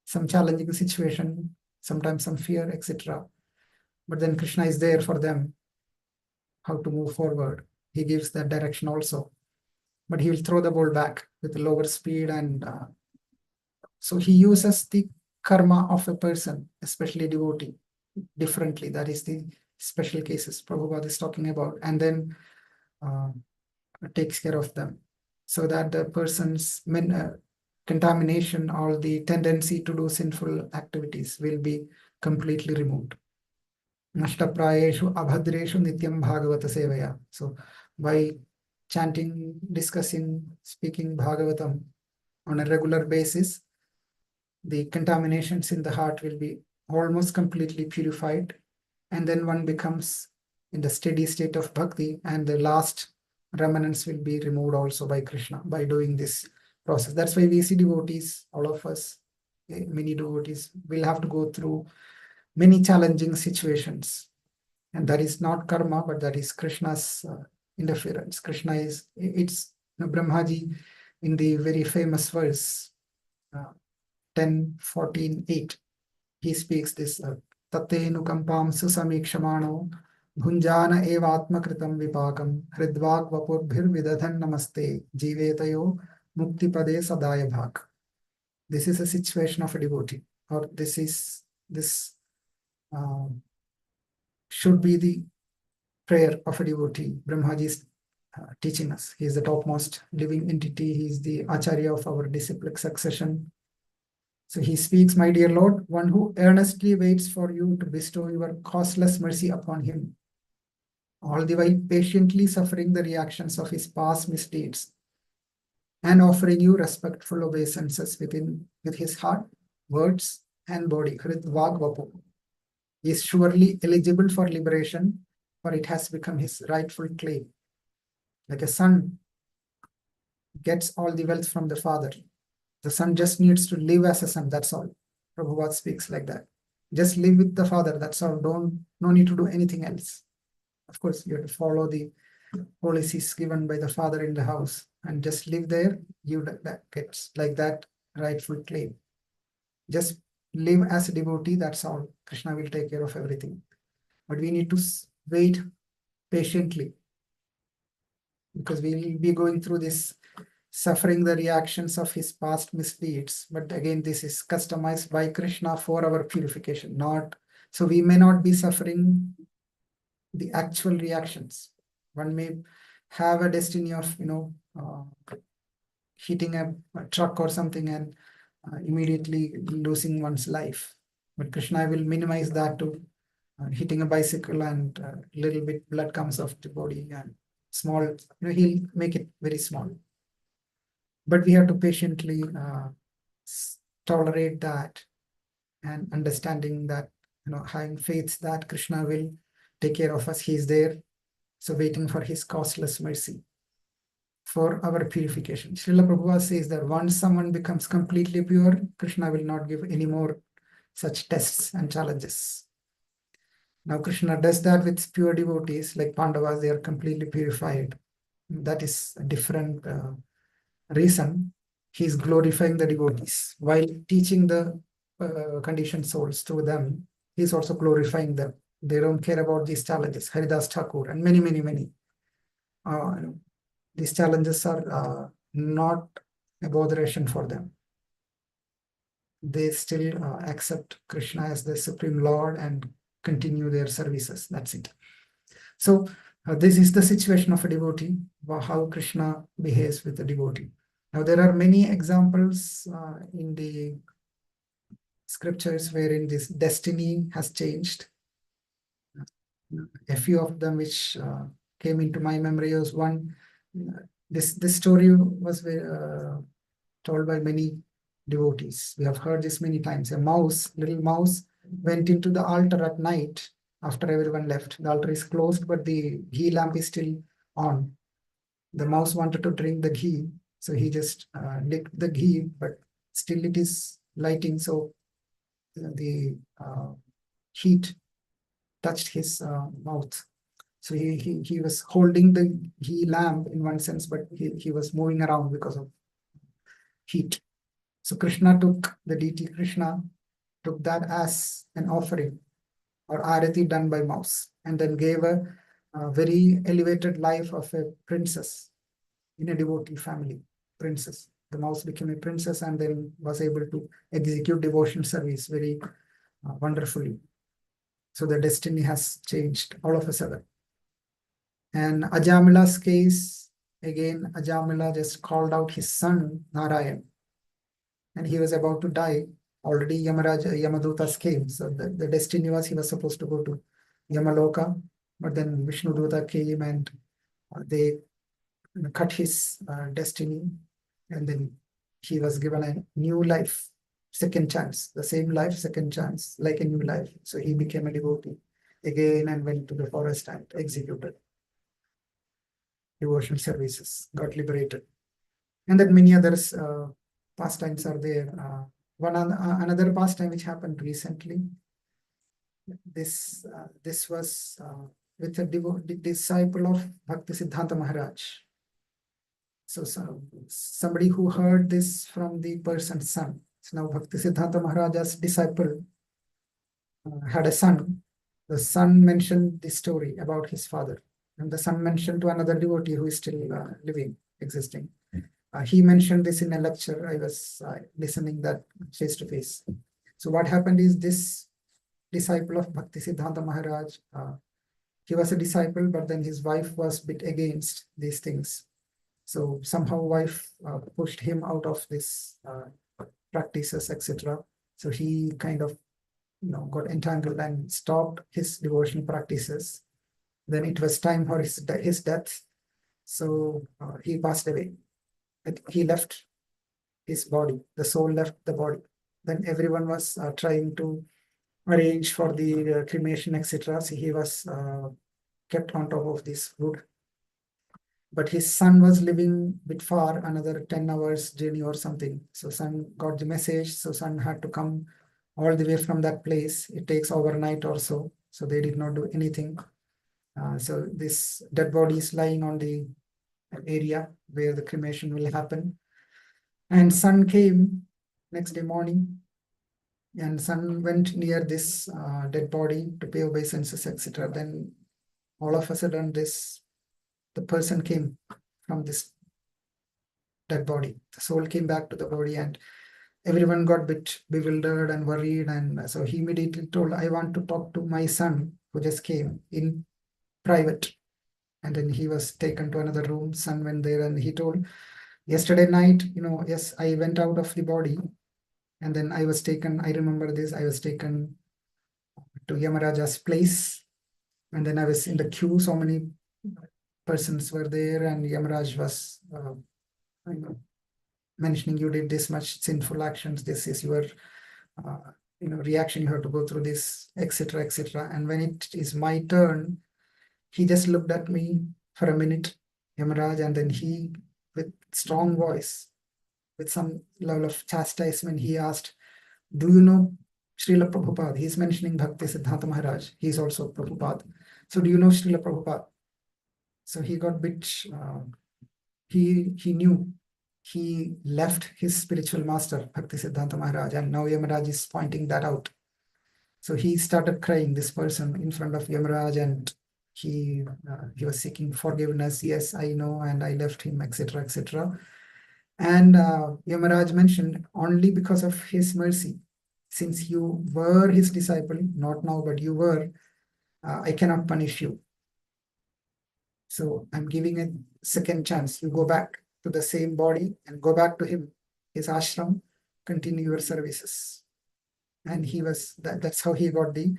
some challenging situation, sometimes some fear, etc. But then Krishna is there for them, how to move forward. He gives that direction also. But he will throw the ball back with lower speed, and so he uses the karma of a person, especially devotee, differently. That is the special cases Prabhupada is talking about, and then takes care of them so that the person's contamination or the tendency to do sinful activities will be completely removed. Nashtaprayeshu abhadreshu nityam bhagavata sevaya. So by chanting, discussing, speaking Bhagavatam on a regular basis, the contaminations in the heart will be almost completely purified, and then one becomes in the steady state of bhakti, and the last remnants will be removed also by Krishna by doing this process. That's why we see devotees, all of us, many devotees will have to go through many challenging situations, and that is not karma, but that is Krishna's interference. It's Brahmaji in the very famous verse 10:14:8. He speaks this Tatenukampam susamikshmano bhunjana evatmakritam vipakam hridvak vapurbhir vidadhan namaste jivetayo muktipade sadaya bhak. This is a situation of a devotee, or this should be the prayer of a devotee. Brahmaji is teaching us. He is the topmost living entity. He is the acharya of our disciplic succession. So he speaks, my dear Lord, one who earnestly waits for you to bestow your causeless mercy upon him, all the while patiently suffering the reactions of his past misdeeds and offering you respectful obeisances with his heart, words, and body. Hridvag vapu. He is surely eligible for liberation, for it has become his rightful claim. Like a son gets all the wealth from the father. The son just needs to live as a son, that's all. Prabhupada speaks like that. Just live with the father, that's all. No need to do anything else. Of course, you have to follow the policies given by the father in the house and just live there. That gets like that rightful claim. Just live as a devotee, that's all. Krishna will take care of everything. But we need to wait patiently, because we will be going through this, suffering the reactions of his past misdeeds. But again, this is customized by Krishna for our purification. So we may not be suffering the actual reactions. One may have a destiny of, hitting a truck or something and immediately losing one's life. But Krishna will minimize that to hitting a bicycle and little bit blood comes off the body and small, he'll make it very small. But we have to patiently tolerate that, and understanding that, having faith that Krishna will take care of us. He is there. So waiting for his causeless mercy for our purification. Srila Prabhupada says that once someone becomes completely pure, Krishna will not give any more such tests and challenges. Now Krishna does that with pure devotees like Pandavas. They are completely purified. That is a different reason. He is glorifying the devotees while teaching the conditioned souls through them. He is also glorifying them. They don't care about these challenges. Haridas Thakur and many. These challenges are not a botheration for them. They still accept Krishna as the Supreme Lord and continue their services. That's it. So this is the situation of a devotee, how Krishna behaves with the devotee. Now there are many examples in the scriptures wherein this destiny has changed. A few of them which came into my memory was one. This story was told by many devotees. We have heard this many times. A little mouse, went into the altar at night after everyone left. The altar is closed, but the ghee lamp is still on. The mouse wanted to drink the ghee, so he just licked the ghee, but still it is lighting, so the heat touched his mouth. So he was holding the ghee lamp in one sense, but he was moving around because of heat. So Krishna took, the deity Krishna took that as an offering or arati done by mouse, and then gave a very elevated life of a princess in a devotee family, princess. The mouse became a princess and then was able to execute devotion service very wonderfully. So the destiny has changed all of a sudden. And Ajamila's case, again, Ajamila just called out his son, Narayan, and he was about to die. Already Yamadutas came. So the destiny was he was supposed to go to Yamaloka, but then Vishnuduta came and they cut his destiny, and then he was given a new life, second chance, the same life, second chance, like a new life. So he became a devotee again and went to the forest and executed devotional services, got liberated. And then many others pastimes are there. Another pastime which happened recently. This was with a disciple of Bhakti Siddhanta Maharaj. So somebody who heard this from the person's son. So now Bhakti Siddhanta Maharaj's disciple had a son. The son mentioned the story about his father, and the son mentioned to another devotee who is still living, existing. He mentioned this in a lecture. I was listening that face to face. So what happened is this disciple of Bhakti Siddhanta Maharaj, he was a disciple, but then his wife was a bit against these things. So somehow wife pushed him out of this practices, etc. So he kind of got entangled and stopped his devotional practices. Then it was time for his death. So he passed away. He left his body, the soul left the body. Then everyone was trying to arrange for the cremation, etc. So he was kept on top of this wood. But his son was living a bit far, another 10 hours journey or something. So son got the message. So son had to come all the way from that place. It takes overnight or so. So they did not do anything. So this dead body is lying on the area where the cremation will happen. And son came next day morning, and son went near this dead body to pay obeisances, etc. Then all of a sudden the person came from this dead body. The soul came back to the body, and everyone got a bit bewildered and worried. And so he immediately told, I want to talk to my son who just came in private. And then he was taken to another room. Son went there and he told, yesterday night, yes, I went out of the body, and then I was taken, I remember this, I was taken to Yamaraja's place, and then I was in the queue, so many persons were there, and Yamaraj was mentioning, you did this much sinful actions, this is your reaction, you have to go through this, etc., etc. And when it is my turn, he just looked at me for a minute, Yamaraj, and then he, with strong voice, with some level of chastisement, he asked, do you know Srila Prabhupada? He's mentioning Bhakti Siddhanta Maharaj. He's also Prabhupada. So do you know Srila Prabhupada? So he got bit, he knew. He left his spiritual master, Bhakti Siddhanta Maharaj, and now Yamaraj is pointing that out. So he started crying, this person, in front of Yamaraj, and he was seeking forgiveness. Yes, I know, and I left him, etc., etc. And Yamaraj mentioned, only because of his mercy, since you were his disciple, not now, but you were, I cannot punish you. So I'm giving a second chance. You go back to the same body and go back to him, his ashram, continue your services. And he was, that's how he got the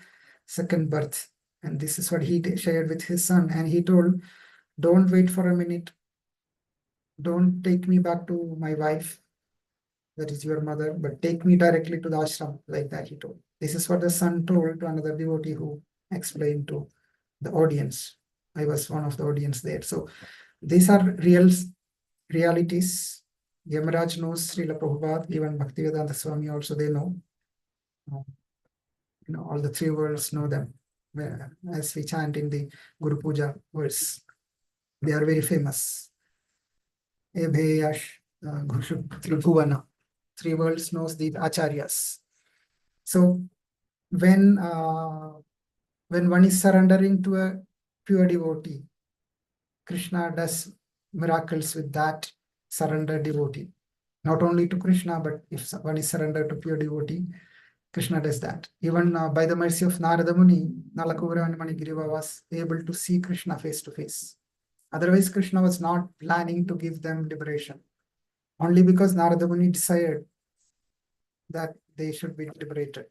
second birth. And this is what he shared with his son. And he told, don't wait for a minute. Don't take me back to my wife, that is your mother, but take me directly to the ashram, like that he told. This is what the son told to another devotee who explained to the audience. I was one of the audience there. So these are realities. Yamaraj knows Srila Prabhupada, even Bhaktivedanta Swami also they know. All the three worlds know them. As we chant in the Guru Puja verse, they are very famous. Ebheyash Tribhuvana. Three worlds knows the acharyas. So when one is surrendering to a pure devotee, Krishna does miracles with that surrendered devotee. Not only to Krishna, but if one is surrendered to pure devotee, Krishna does that. Even by the mercy of Narada Muni, Nalakuvara and Manigriva was able to see Krishna face to face. Otherwise, Krishna was not planning to give them liberation. Only because Narada Muni desired that they should be liberated.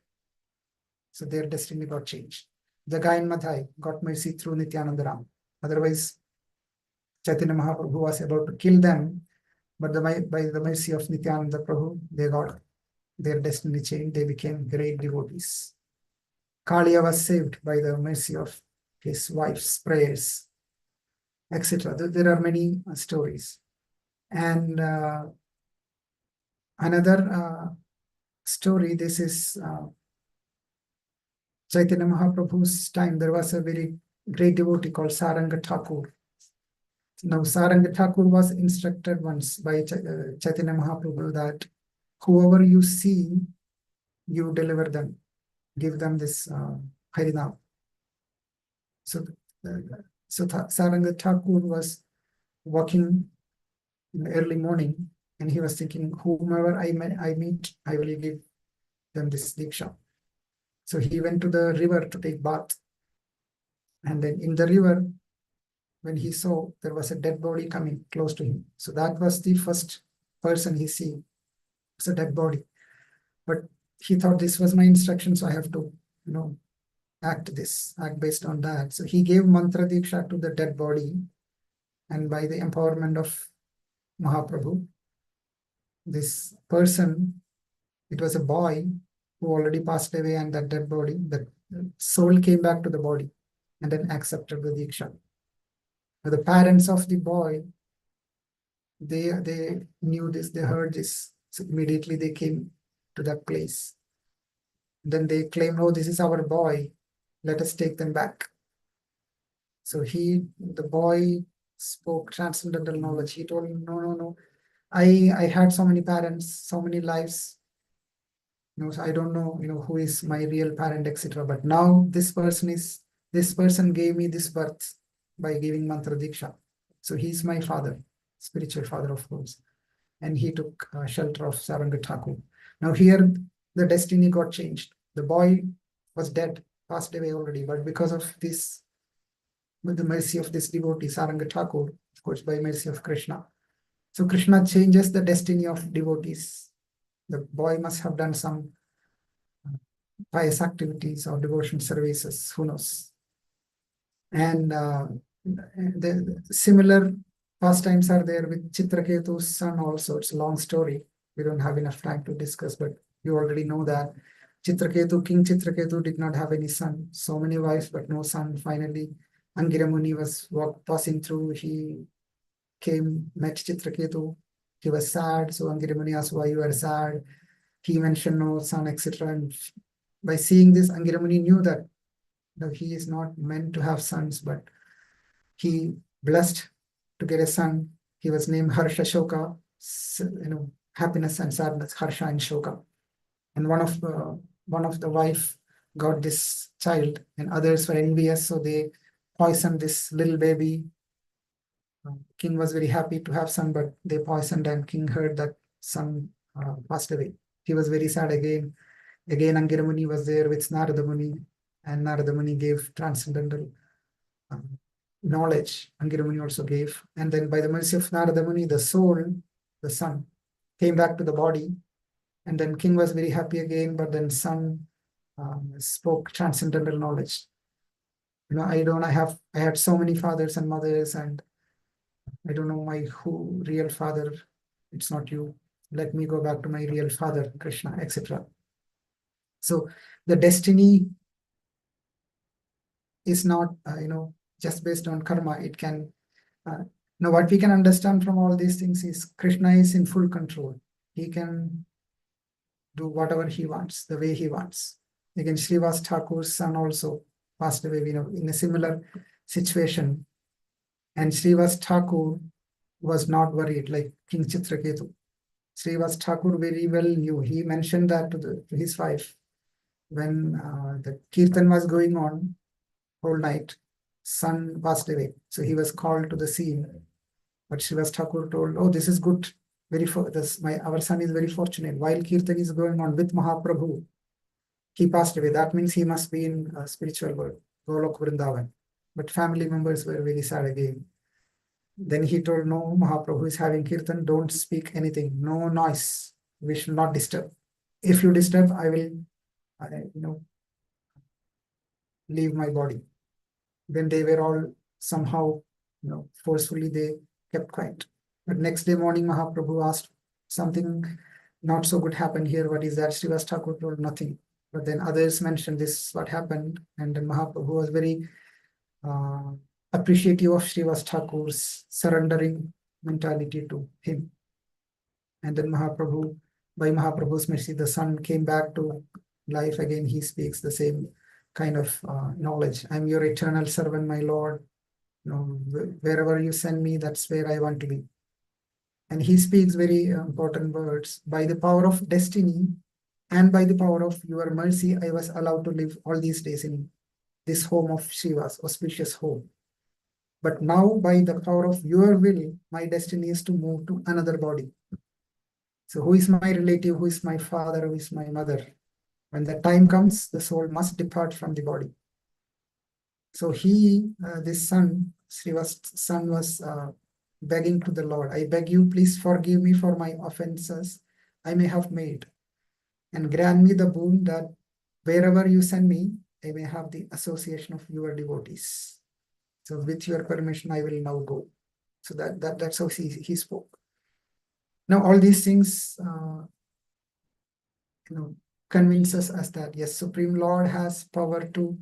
So their destiny got changed. Jagai and Madhai got mercy through Nityananda Ram. Otherwise, Chaitanya Mahaprabhu was about to kill them, but by the mercy of Nityananda Prabhu, they got their destiny changed. They became great devotees. Kaliya was saved by the mercy of his wife's prayers, etc. There are many stories. And another story, this is Chaitanya Mahaprabhu's time. There was a very great devotee called Saranga Thakur. Now, Saranga Thakur was instructed once by Chaitanya Mahaprabhu that whoever you see, you deliver them, give them this Harinam. So Saranga Thakur was walking in the early morning, and he was thinking, whomever I meet, I will give them this Diksha. So he went to the river to take bath. And then in the river, when he saw there was a dead body coming close to him. So that was the first person he see. It's a dead body. But he thought this was my instruction, so I have to, act based on that. So he gave mantra diksha to the dead body. And by the empowerment of Mahaprabhu, this person, it was a boy who already passed away, and that dead body, the soul came back to the body and then accepted the diksha. Now, the parents of the boy, they knew this, they heard this. So immediately they came to that place. Then they claimed, oh, this is our boy. Let us take them back. So the boy spoke transcendental knowledge. He told him, no. I had so many parents, so many lives. So I don't know, who is my real parent, etc. But now this person gave me this birth by giving mantra diksha. So he's my father, spiritual father, of course. And he took shelter of Saranga Thakur. Now here, the destiny got changed. The boy was dead, passed away already, but because of this, with the mercy of this devotee, Saranga Thakur, of course, by mercy of Krishna. So Krishna changes the destiny of devotees. The boy must have done some pious activities or devotion services, who knows. And the similar pastimes are there with Chitraketu's son also. It's a long story. We don't have enough time to discuss, but you already know that King Chitraketu did not have any son. So many wives, but no son. Finally, Angira Muni was passing through. He came, met Chitraketu. He was sad. So Angira Muni asked why you are sad. He mentioned no son, etc. And by seeing this, Angira Muni knew that he is not meant to have sons, but he blessed to get a son. He was named Harsha Shoka, happiness and sadness, Harsha and Shoka. And one of the wife got this child, and others were envious, so they poisoned this little baby. King was very happy to have son, but they poisoned, and king heard that son passed away. He was very sad again. Again, Angira Muni was there with Narada Muni, and Narada Muni gave transcendental knowledge. Angira Muni also gave. And then by the mercy of Narada Muni, the soul, the son, came back to the body. And then king was very happy again, but then son spoke transcendental knowledge. I had so many fathers and mothers, and I don't know my real father. It's not you. Let me go back to my real father, Krishna, etc. So the destiny is not, just based on karma, it can. Now, what we can understand from all these things is Krishna is in full control. He can do whatever he wants, the way he wants. Again, Srivas Thakur's son also passed away, in a similar situation. And Srivas Thakur was not worried like King Chitraketu. Srivas Thakur very well knew. He mentioned that to his wife when the kirtan was going on whole night. Son passed away, so he was called to the scene. But Srivas Thakur told, "Oh, this is good. Our son is very fortunate. While kirtan is going on with Mahaprabhu, he passed away. That means he must be in spiritual world, Golok Vrindavan." But family members were very sad again. Then he told, "No, Mahaprabhu is having kirtan. Don't speak anything. No noise. We should not disturb. If you disturb, I will, leave my body." Then they were all somehow, forcefully they kept quiet. But next day morning, Mahaprabhu asked, "Something not so good happened here. What is that?" Srivas Thakur told, "Nothing." But then others mentioned this, what happened. And then Mahaprabhu was very appreciative of Srivas Thakur's surrendering mentality to him. And then by Mahaprabhu's mercy, the son came back to life again. He speaks the same kind of knowledge. "I'm your eternal servant, my Lord. Wherever you send me, that's where I want to be." And he speaks very important words. "By the power of destiny and by the power of your mercy, I was allowed to live all these days in this home of Shiva's auspicious home. But now, by the power of your will, my destiny is to move to another body. So who is my relative? Who is my father? Who is my mother? When the time comes, the soul must depart from the body." So this son, Sriva's son, was begging to the Lord, "I beg you, please forgive me for my offenses I may have made, and grant me the boon that wherever you send me, I may have the association of your devotees. So with your permission, I will now go." So that's how he spoke. Now all these things, convinces us that yes, Supreme Lord has power to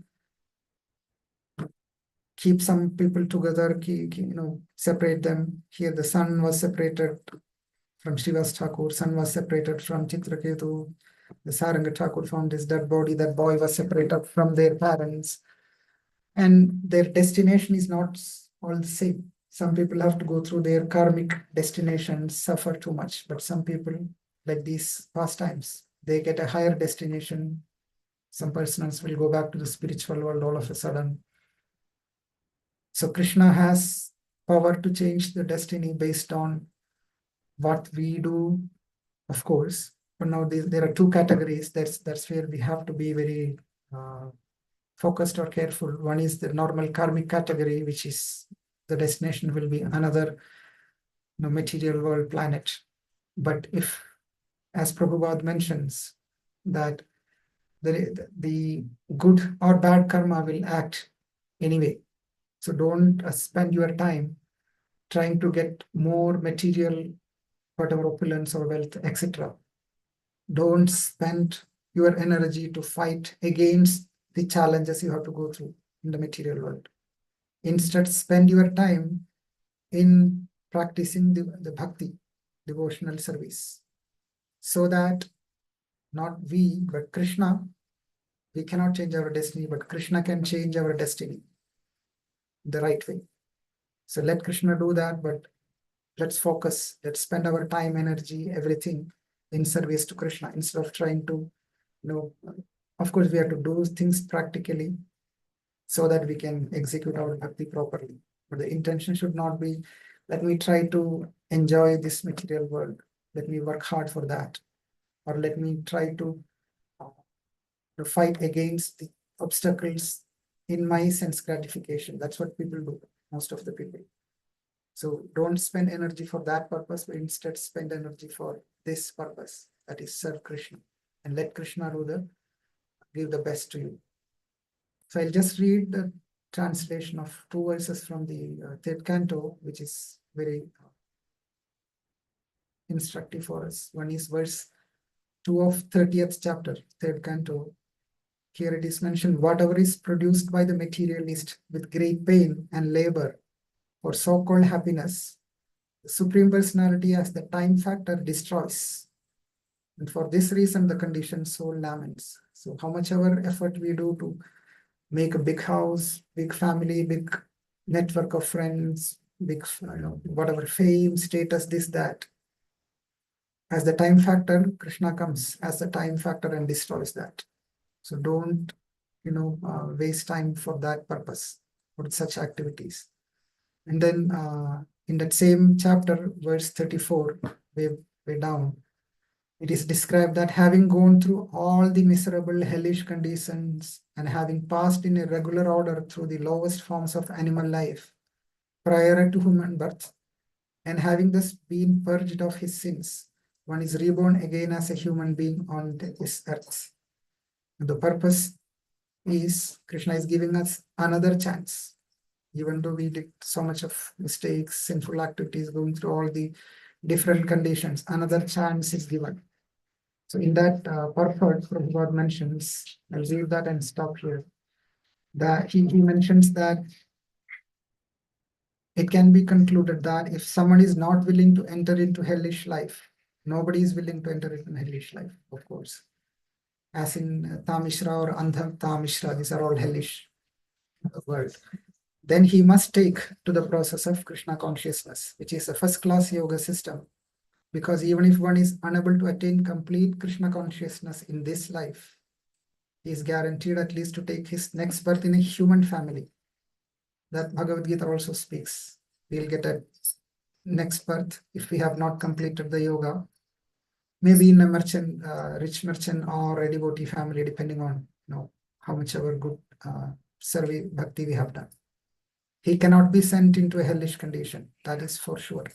keep some people together, separate them. Here the son was separated from Srivas Thakur, son was separated from Chitraketu. The Saranga Thakur found his dead body. That boy was separated from their parents. And their destination is not all the same. Some people have to go through their karmic destinations, suffer too much. But some people, like these pastimes, they get a higher destination. Some persons will go back to the spiritual world all of a sudden. So Krishna has power to change the destiny based on what we do, of course. But now there are two categories. That's where we have to be very focused or careful. One is the normal karmic category, which is the destination will be another material world planet. But if, as Prabhupada mentions, that the good or bad karma will act anyway. So don't spend your time trying to get more material, whatever opulence or wealth, etc. Don't spend your energy to fight against the challenges you have to go through in the material world. Instead, spend your time in practicing the bhakti, devotional service, so that not we, but Krishna, we cannot change our destiny, but Krishna can change our destiny the right way. So let Krishna do that, but let's focus, let's spend our time, energy, everything in service to Krishna instead of trying to, of course, we have to do things practically so that we can execute our bhakti properly. But the intention should not be, let me try to enjoy this material world. Let me work hard for that. Or let me try to fight against the obstacles in my sense gratification. That's what people do, most of the people. So don't spend energy for that purpose, but instead spend energy for this purpose, that is serve Krishna, and let Krishna give the best to you. So I'll just read the translation of 2 verses from the 3rd canto, which is very instructive for us. One is verse 2 of 30th chapter, 3rd canto. here it is mentioned, whatever is produced by the materialist with great pain and labor for so-called happiness, the Supreme Personality as the time factor destroys. And for this reason, the conditioned soul laments. So how much ever effort we do to make a big house, big family, big network of friends, big, whatever fame, status, this, that. As the time factor, Krishna comes as the time factor and destroys that. So don't, waste time for that purpose, for such activities. And then in that same chapter, verse 34, way down, it is described that having gone through all the miserable hellish conditions and having passed in a regular order through the lowest forms of animal life prior to human birth, and having thus been purged of his sins, one is reborn again as a human being on this earth. And the purpose is Krishna is giving us another chance. Even though we did so much of mistakes, sinful activities, going through all the different conditions, another chance is given. So in that purport, Prabhupada mentions, I'll read that and stop here, that he mentions that it can be concluded that if someone is not willing to enter into hellish life, nobody is willing to enter into hellish life, of course. As in Tamishra or Andha Tamishra, these are all hellish world. Then he must take to the process of Krishna consciousness, which is a first-class yoga system. Because even if one is unable to attain complete Krishna consciousness in this life, he is guaranteed at least to take his next birth in a human family. That Bhagavad Gita also speaks. We'll get a next birth if we have not completed the yoga, maybe in a merchant, rich merchant or a devotee family, depending on how much our good service bhakti we have done. He cannot be sent into a hellish condition. That is for sure.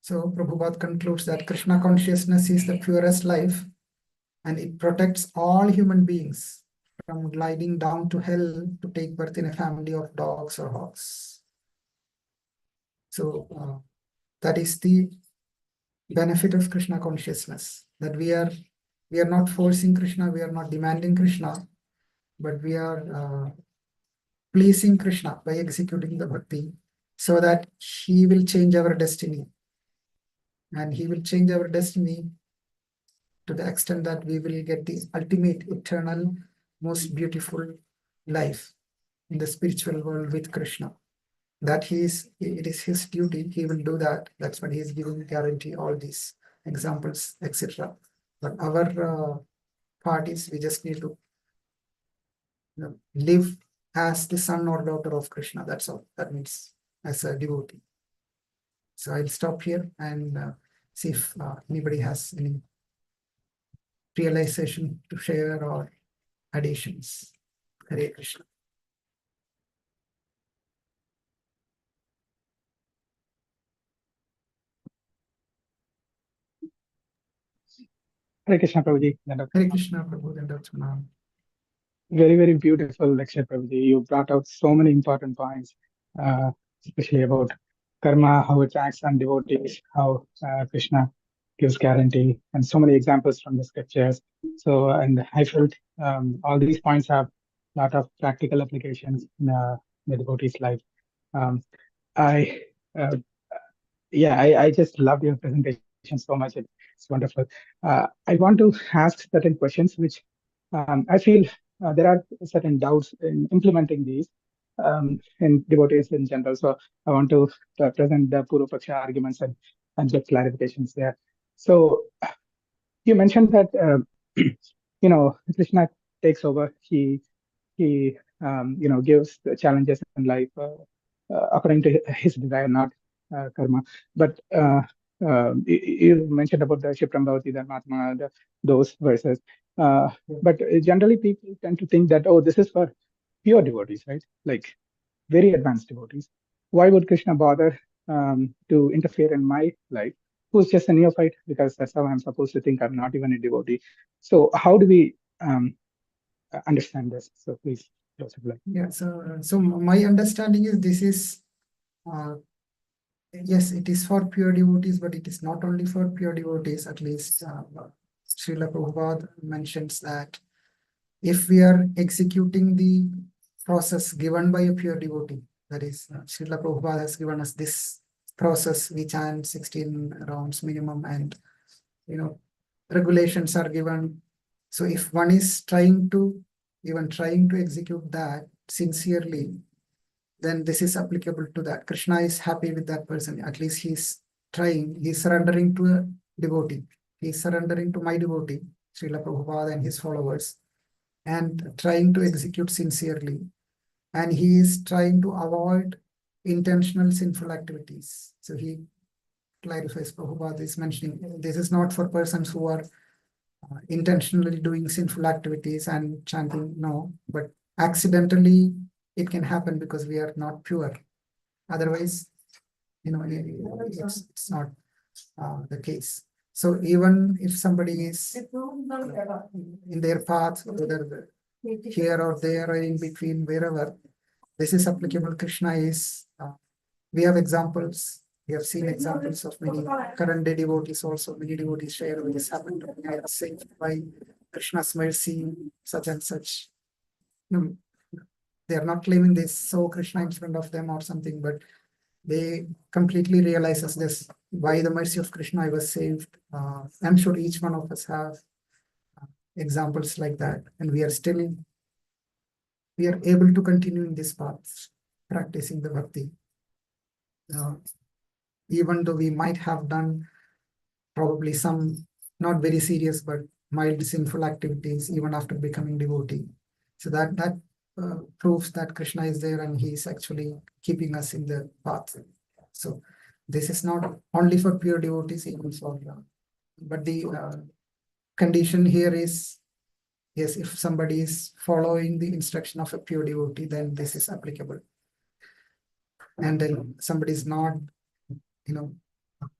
So Prabhupada concludes that Krishna consciousness is the purest life and it protects all human beings from gliding down to hell to take birth in a family of dogs or hogs. So that is the benefit of Krishna consciousness, that we are not forcing Krishna, we are not demanding Krishna, but we are pleasing Krishna by executing the bhakti so that he will change our destiny. And he will change our destiny to the extent that we will get the ultimate, eternal, most beautiful life in the spiritual world with Krishna. That it is his duty, he will do that. That's what he is giving guarantee, all these examples, etc. But our part is we just need to live as the son or daughter of Krishna. That's all. That means as a devotee. So I'll stop here and see if anybody has any realization to share or additions. Hare Krishna. Hare Krishna, Prabhuji. Hare Krishna, Prabhu Dandavat. Very, very beautiful lecture, Prabhuji. You brought out so many important points, especially about karma, how it acts on devotees, how Krishna gives guarantee, and so many examples from the scriptures. So, and I felt all these points have a lot of practical applications in the devotee's life. I, uh, I just loved your presentation so much. It's wonderful. I want to ask certain questions, which I feel there are certain doubts in implementing these in devotees in general. So I want to present the Purva-Paksha arguments and get clarifications there. So you mentioned that Krishna takes over. He gives the challenges in life according to his desire, not karma. But you mentioned about the Shipram the Mahatma, those verses. But generally, people tend to think that, oh, this is for pure devotees, right? Like very advanced devotees. Why would Krishna bother to interfere in my life, who's just a neophyte? Because that's how I'm supposed to think. I'm not even a devotee. So how do we understand this? So please, Joseph. Yeah. So my understanding is this is yes, it is for pure devotees, but it is not only for pure devotees. At least Srila Prabhupada mentions that if we are executing the process given by a pure devotee, that is, Srila Prabhupada has given us this process, we chant 16 rounds minimum, and regulations are given. So if one is trying to execute that sincerely, then this is applicable to that. Krishna is happy with that person. At least he's trying, he's surrendering to a devotee. He's surrendering to my devotee, Srila Prabhupada and his followers, and trying to execute sincerely. And he is trying to avoid intentional sinful activities. So he clarifies, Prabhupada is mentioning, this is not for persons who are intentionally doing sinful activities and chanting, no, but accidentally it can happen because we are not pure. Otherwise, it's not the case. So even if somebody is in their path, whether here or there or in between, wherever, this is applicable. Krishna is, we have examples. We have seen examples of many current day devotees also. Many devotees share when this happened to me. I was saved by Krishna's mercy, such and such. They are not claiming they saw Krishna in front of them or something, but they completely realizes this. By the mercy of Krishna, I was saved. I'm sure each one of us have examples like that, and we are able to continue in this path, practicing the bhakti. Even though we might have done probably some not very serious but mild sinful activities even after becoming devotee. So that proves that Krishna is there and he is actually keeping us in the path. So this is not only for pure devotees, even for but the condition here is, yes, if somebody is following the instruction of a pure devotee, then this is applicable. And then somebody is not,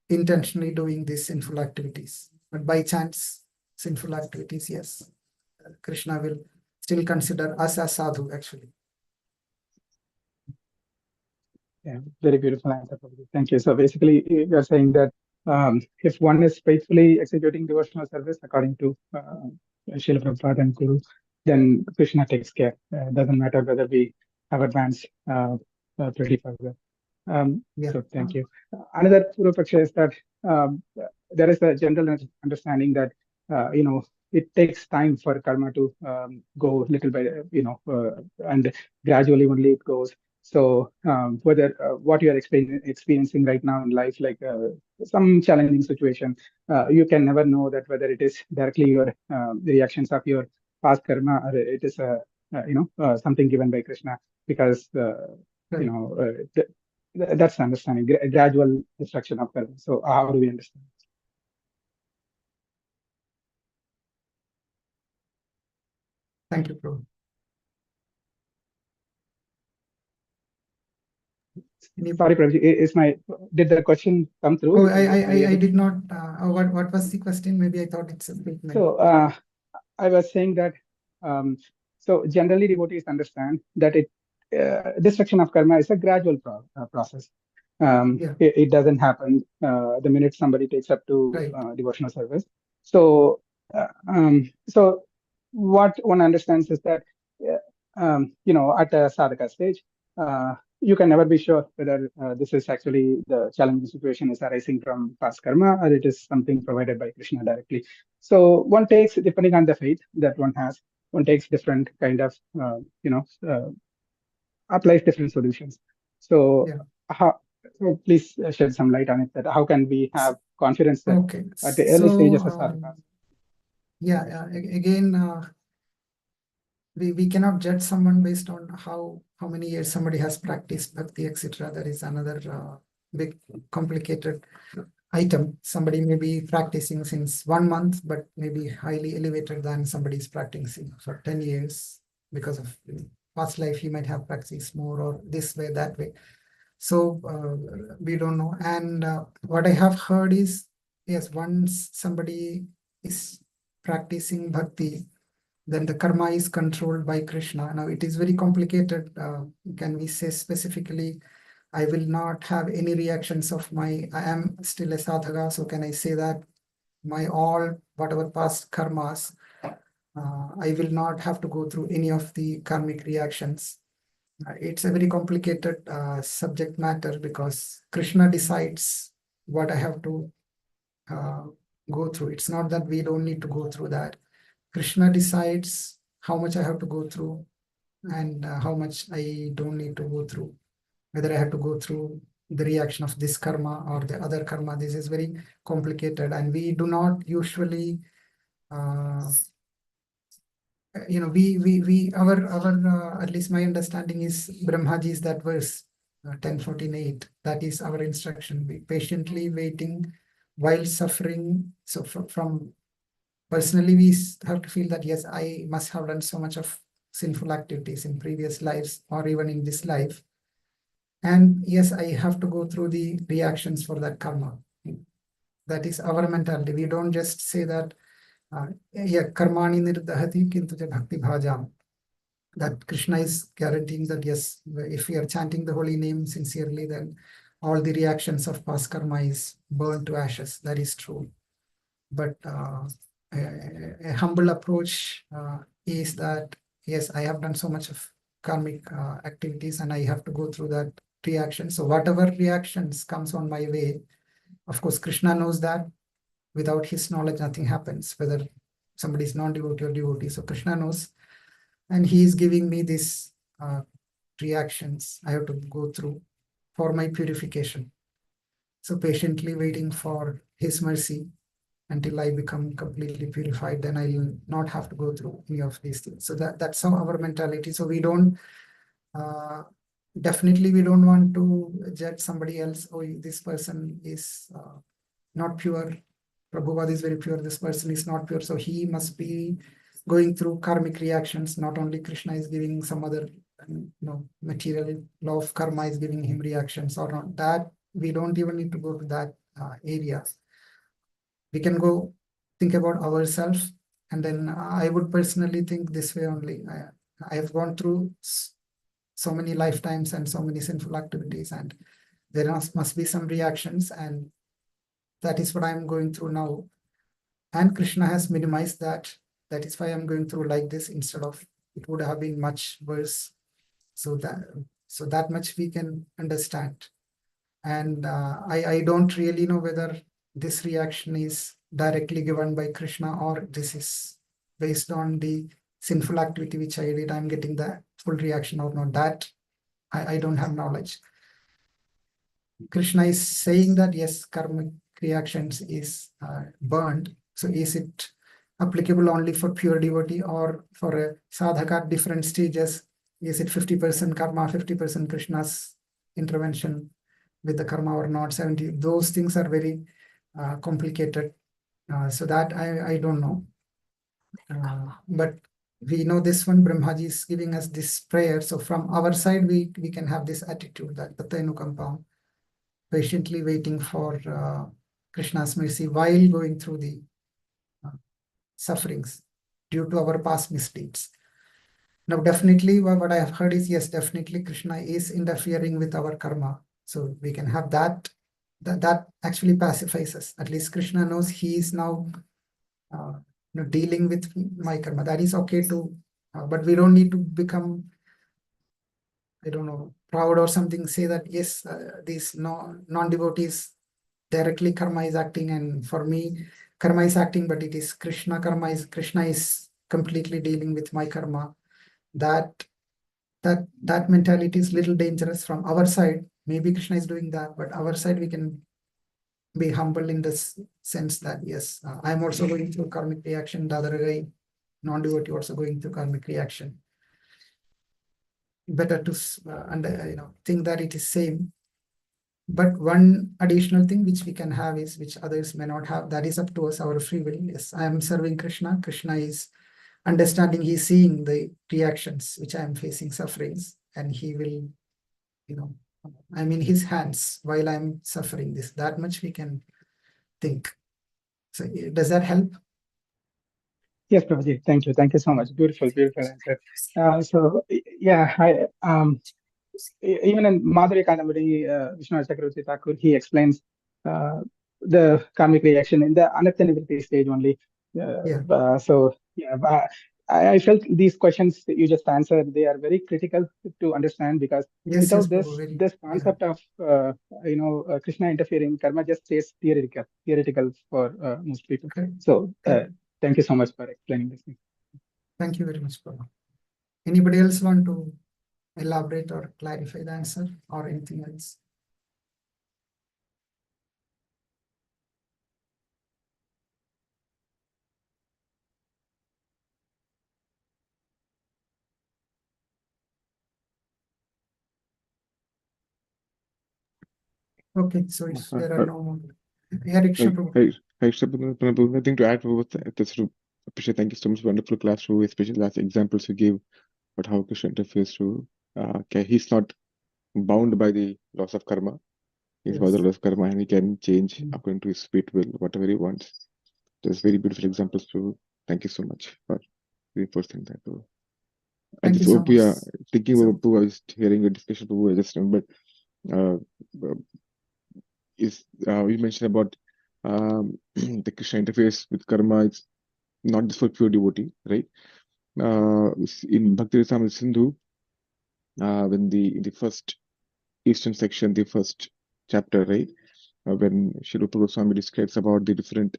intentionally doing these sinful activities, but by chance, sinful activities, yes, Krishna will still consider us as sadhu, actually. Yeah, very beautiful answer, Prabhuji. Thank you. So basically, you're saying that if one is faithfully executing devotional service according to Srila Prabhupada and Guru, then Krishna takes care. Doesn't matter whether we have advanced pretty further. So thank you. Another Purupaksha is that there is a general understanding that it takes time for karma to go little by and gradually only it goes. So whether what you are experiencing right now in life, like some challenging situation, you can never know that whether it is directly your the reactions of your past karma or it is something given by Krishna, because that's understanding gradual destruction of karma. So how do we understand? Thank you, Prabhu. Sorry, Prabhuji, did the question come through? Oh, I did not. What was the question? Maybe I thought it's a statement. So I was saying that so generally devotees understand that destruction of karma is a gradual process. It doesn't happen the minute somebody takes up to devotional service. So so what one understands is that at a sadhaka stage, you can never be sure whether this is actually the challenging situation is arising from past karma or it is something provided by Krishna directly. So one takes, depending on the faith that one has, one takes different kind of, applies different solutions. So, so please shed some light on it. That how can we have confidence that at the early stages of sadhana? Again, we cannot judge someone based on how many years somebody has practiced bhakti, etc. That is another big complicated item. Somebody may be practicing since 1 month, but maybe highly elevated than somebody is practicing for 10 years because of past life. He might have practiced more or this way, that way. So we don't know. And what I have heard is, yes, once somebody is practicing bhakti, then the karma is controlled by Krishna. Now it is very complicated. Can we say specifically, I will not have any reactions of I am still a sadhaka, so can I say that my all, whatever past karmas I will not have to go through any of the karmic reactions. It's a very complicated subject matter because Krishna decides what I have to go through. It's not that we don't need to go through that. Krishna decides how much I have to go through and how much I don't need to go through. Whether I have to go through the reaction of this karma or the other karma, this is very complicated, and we do not usually our at least my understanding is Brahmaji's that verse 10:14:8. That is our instruction. Be patiently waiting while suffering. So from personally, we have to feel that yes, I must have done so much of sinful activities in previous lives or even in this life, and yes, I have to go through the reactions for that karma. That is our mentality. We don't just say that karmani nirdahati kintu ja bhakti bhajam. That Krishna is guaranteeing that yes, if we are chanting the holy name sincerely, then all the reactions of past karma is burned to ashes. That is true. But a humble approach is that yes, I have done so much of karmic activities and I have to go through that reaction. So whatever reactions comes on my way, of course, Krishna knows that. Without his knowledge, nothing happens, whether somebody is non-devotee or devotee. So Krishna knows, and he is giving me these reactions I have to go through for my purification. So patiently waiting for his mercy until I become completely purified, then I will not have to go through any of these things. So that's how our mentality. So we don't, definitely we don't want to judge somebody else. Oh, this person is not pure. Prabhupada is very pure. This person is not pure. So he must be going through karmic reactions. Not only Krishna is giving some other, material law of karma is giving him reactions or not. That we don't even need to go to that area. We can go think about ourselves, and then I would personally think this way only. I have gone through so many lifetimes and so many sinful activities, and there must be some reactions, and that is what I'm going through now. And Krishna has minimized that. That is why I'm going through like this instead of it would have been much worse. So that much we can understand. And I don't really know whether this reaction is directly given by Krishna or this is based on the sinful activity which I did. I'm getting the full reaction or not. That I don't have knowledge. Krishna is saying that yes, karmic reactions is burned. So is it applicable only for pure devotee or for a sadhaka at different stages? Is it 50% karma, 50% Krishna's intervention with the karma or not? 70? Those things are very complicated. So that I don't know. But we know this one, Brahmaji is giving us this prayer. So from our side, we can have this attitude that Tatainukampa, patiently waiting for Krishna's mercy while going through the sufferings due to our past misdeeds. Now, definitely what I have heard is, yes, definitely Krishna is interfering with our karma. So we can have that actually pacifies us. At least Krishna knows he is now dealing with my karma. That is okay too, but we don't need to become, I don't know, proud or something, say that, yes, these non-devotees directly karma is acting, and for me, karma is acting, but it is Krishna is completely dealing with my karma. That mentality is little dangerous from our side. Maybe Krishna is doing that, but our side we can be humble in this sense that yes, I'm also going through karmic reaction. The other guy, non-devotee, also going through karmic reaction. Better to think that it is same. But one additional thing which we can have is, which others may not have, that is up to us, our free will. Yes, I am serving Krishna. Krishna is understanding, he's seeing the reactions which I am facing, sufferings, and he will, I'm in his hands while I'm suffering this. That much we can think. So does that help? Yes, Prabhuji. Thank you. Thank you so much. Beautiful, beautiful answer. Even in Madhurya Kanamudi, Vishnu Chakravarti Thakur, he explains the karmic reaction in the Anatta Nivritti stage only. Yeah. So yeah, I felt these questions that you just answered, they are very critical to understand, because Yes, without Prabhu, very, this yeah. concept of Krishna interfering, karma just stays theoretical for most people. Okay. So Okay. thank you so much for explaining this thing. Thank you very much, Prabhu. Anybody else want to elaborate or clarify the answer or anything else? Okay, so if there are no more, Hare Krishna, Prabhu. Prabhu, nothing to add, Prabhu. That's to appreciate. Thank you so much. Wonderful class, Prabhu, especially last examples you gave about how Krishna interferes to. Okay, he's not bound by the laws of karma. He's by the laws of karma, and he can change according to his sweet will, whatever he wants. There's very beautiful examples, Prabhu. Thank you so much for reinforcing that, Prabhu. I Thank just you so hope we are much. thinking So, about Prabhu. I was hearing a discussion, Prabhu. I just remembered. You mentioned about the Krishna interface with karma. It's not just for pure devotee, right? In Bhakti Rasamrita Sindhu, when in the first Eastern section, the first chapter, right? When Sri Rupa Goswami describes about the different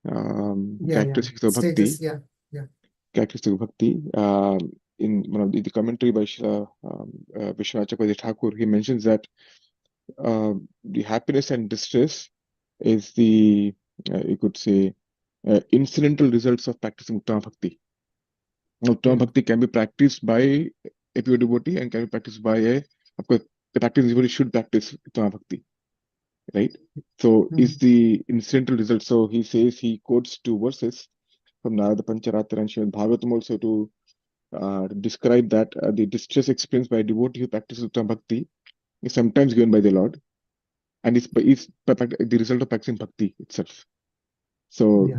characteristics of bhakti, stages, characteristics of bhakti. In one of the commentary by Srila Vishwanath Chakravarti Thakur, he mentions that the happiness and distress is the, you could say, incidental results of practicing Uttama Bhakti. Uttama Bhakti can be practiced by a pure devotee and can be practiced by of course, the practicing devotee should practice Uttama Bhakti, right? So, is the incidental result. So, he quotes two verses from Narada Pancharatra and Srimad Bhagavatam also to describe that the distress experienced by a devotee who practices Uttama Bhakti is sometimes given by the Lord, and is the result of practicing Bhakti itself. So,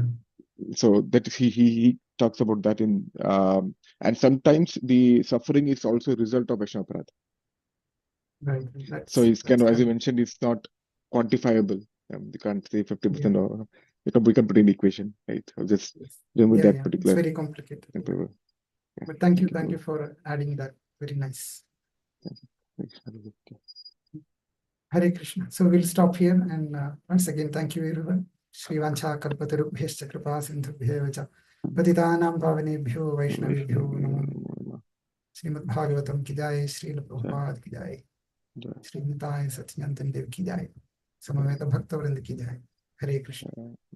that is, he talks about that in, and sometimes the suffering is also a result of Vaishnava Aparadha. Right. So it's kind of, as you mentioned, it's not quantifiable. You can't say 50% or we can put in the equation, right? I'll just remember that particular. It's very complicated. But thank you for adding that. Very nice. Hare Krishna. So we'll stop here, and once again, thank you everyone. Shri Vancha Kalpatarubhyascha Kripa Sindhubhyo Vacha Patitanam Pavanebhyo Vaishnavibhyo Namo Srimad Bhagavatam ki jai, Srila Prabhupada ki jai, Sri Nitai Satyantan Dev ki jai, Samaveta Bhakta Vrinda ki jai. Hare Krishna.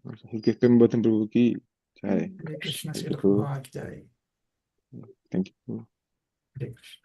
Hare Krishna, Srila Prabhupada ki jai. Thank you. Hare Krishna.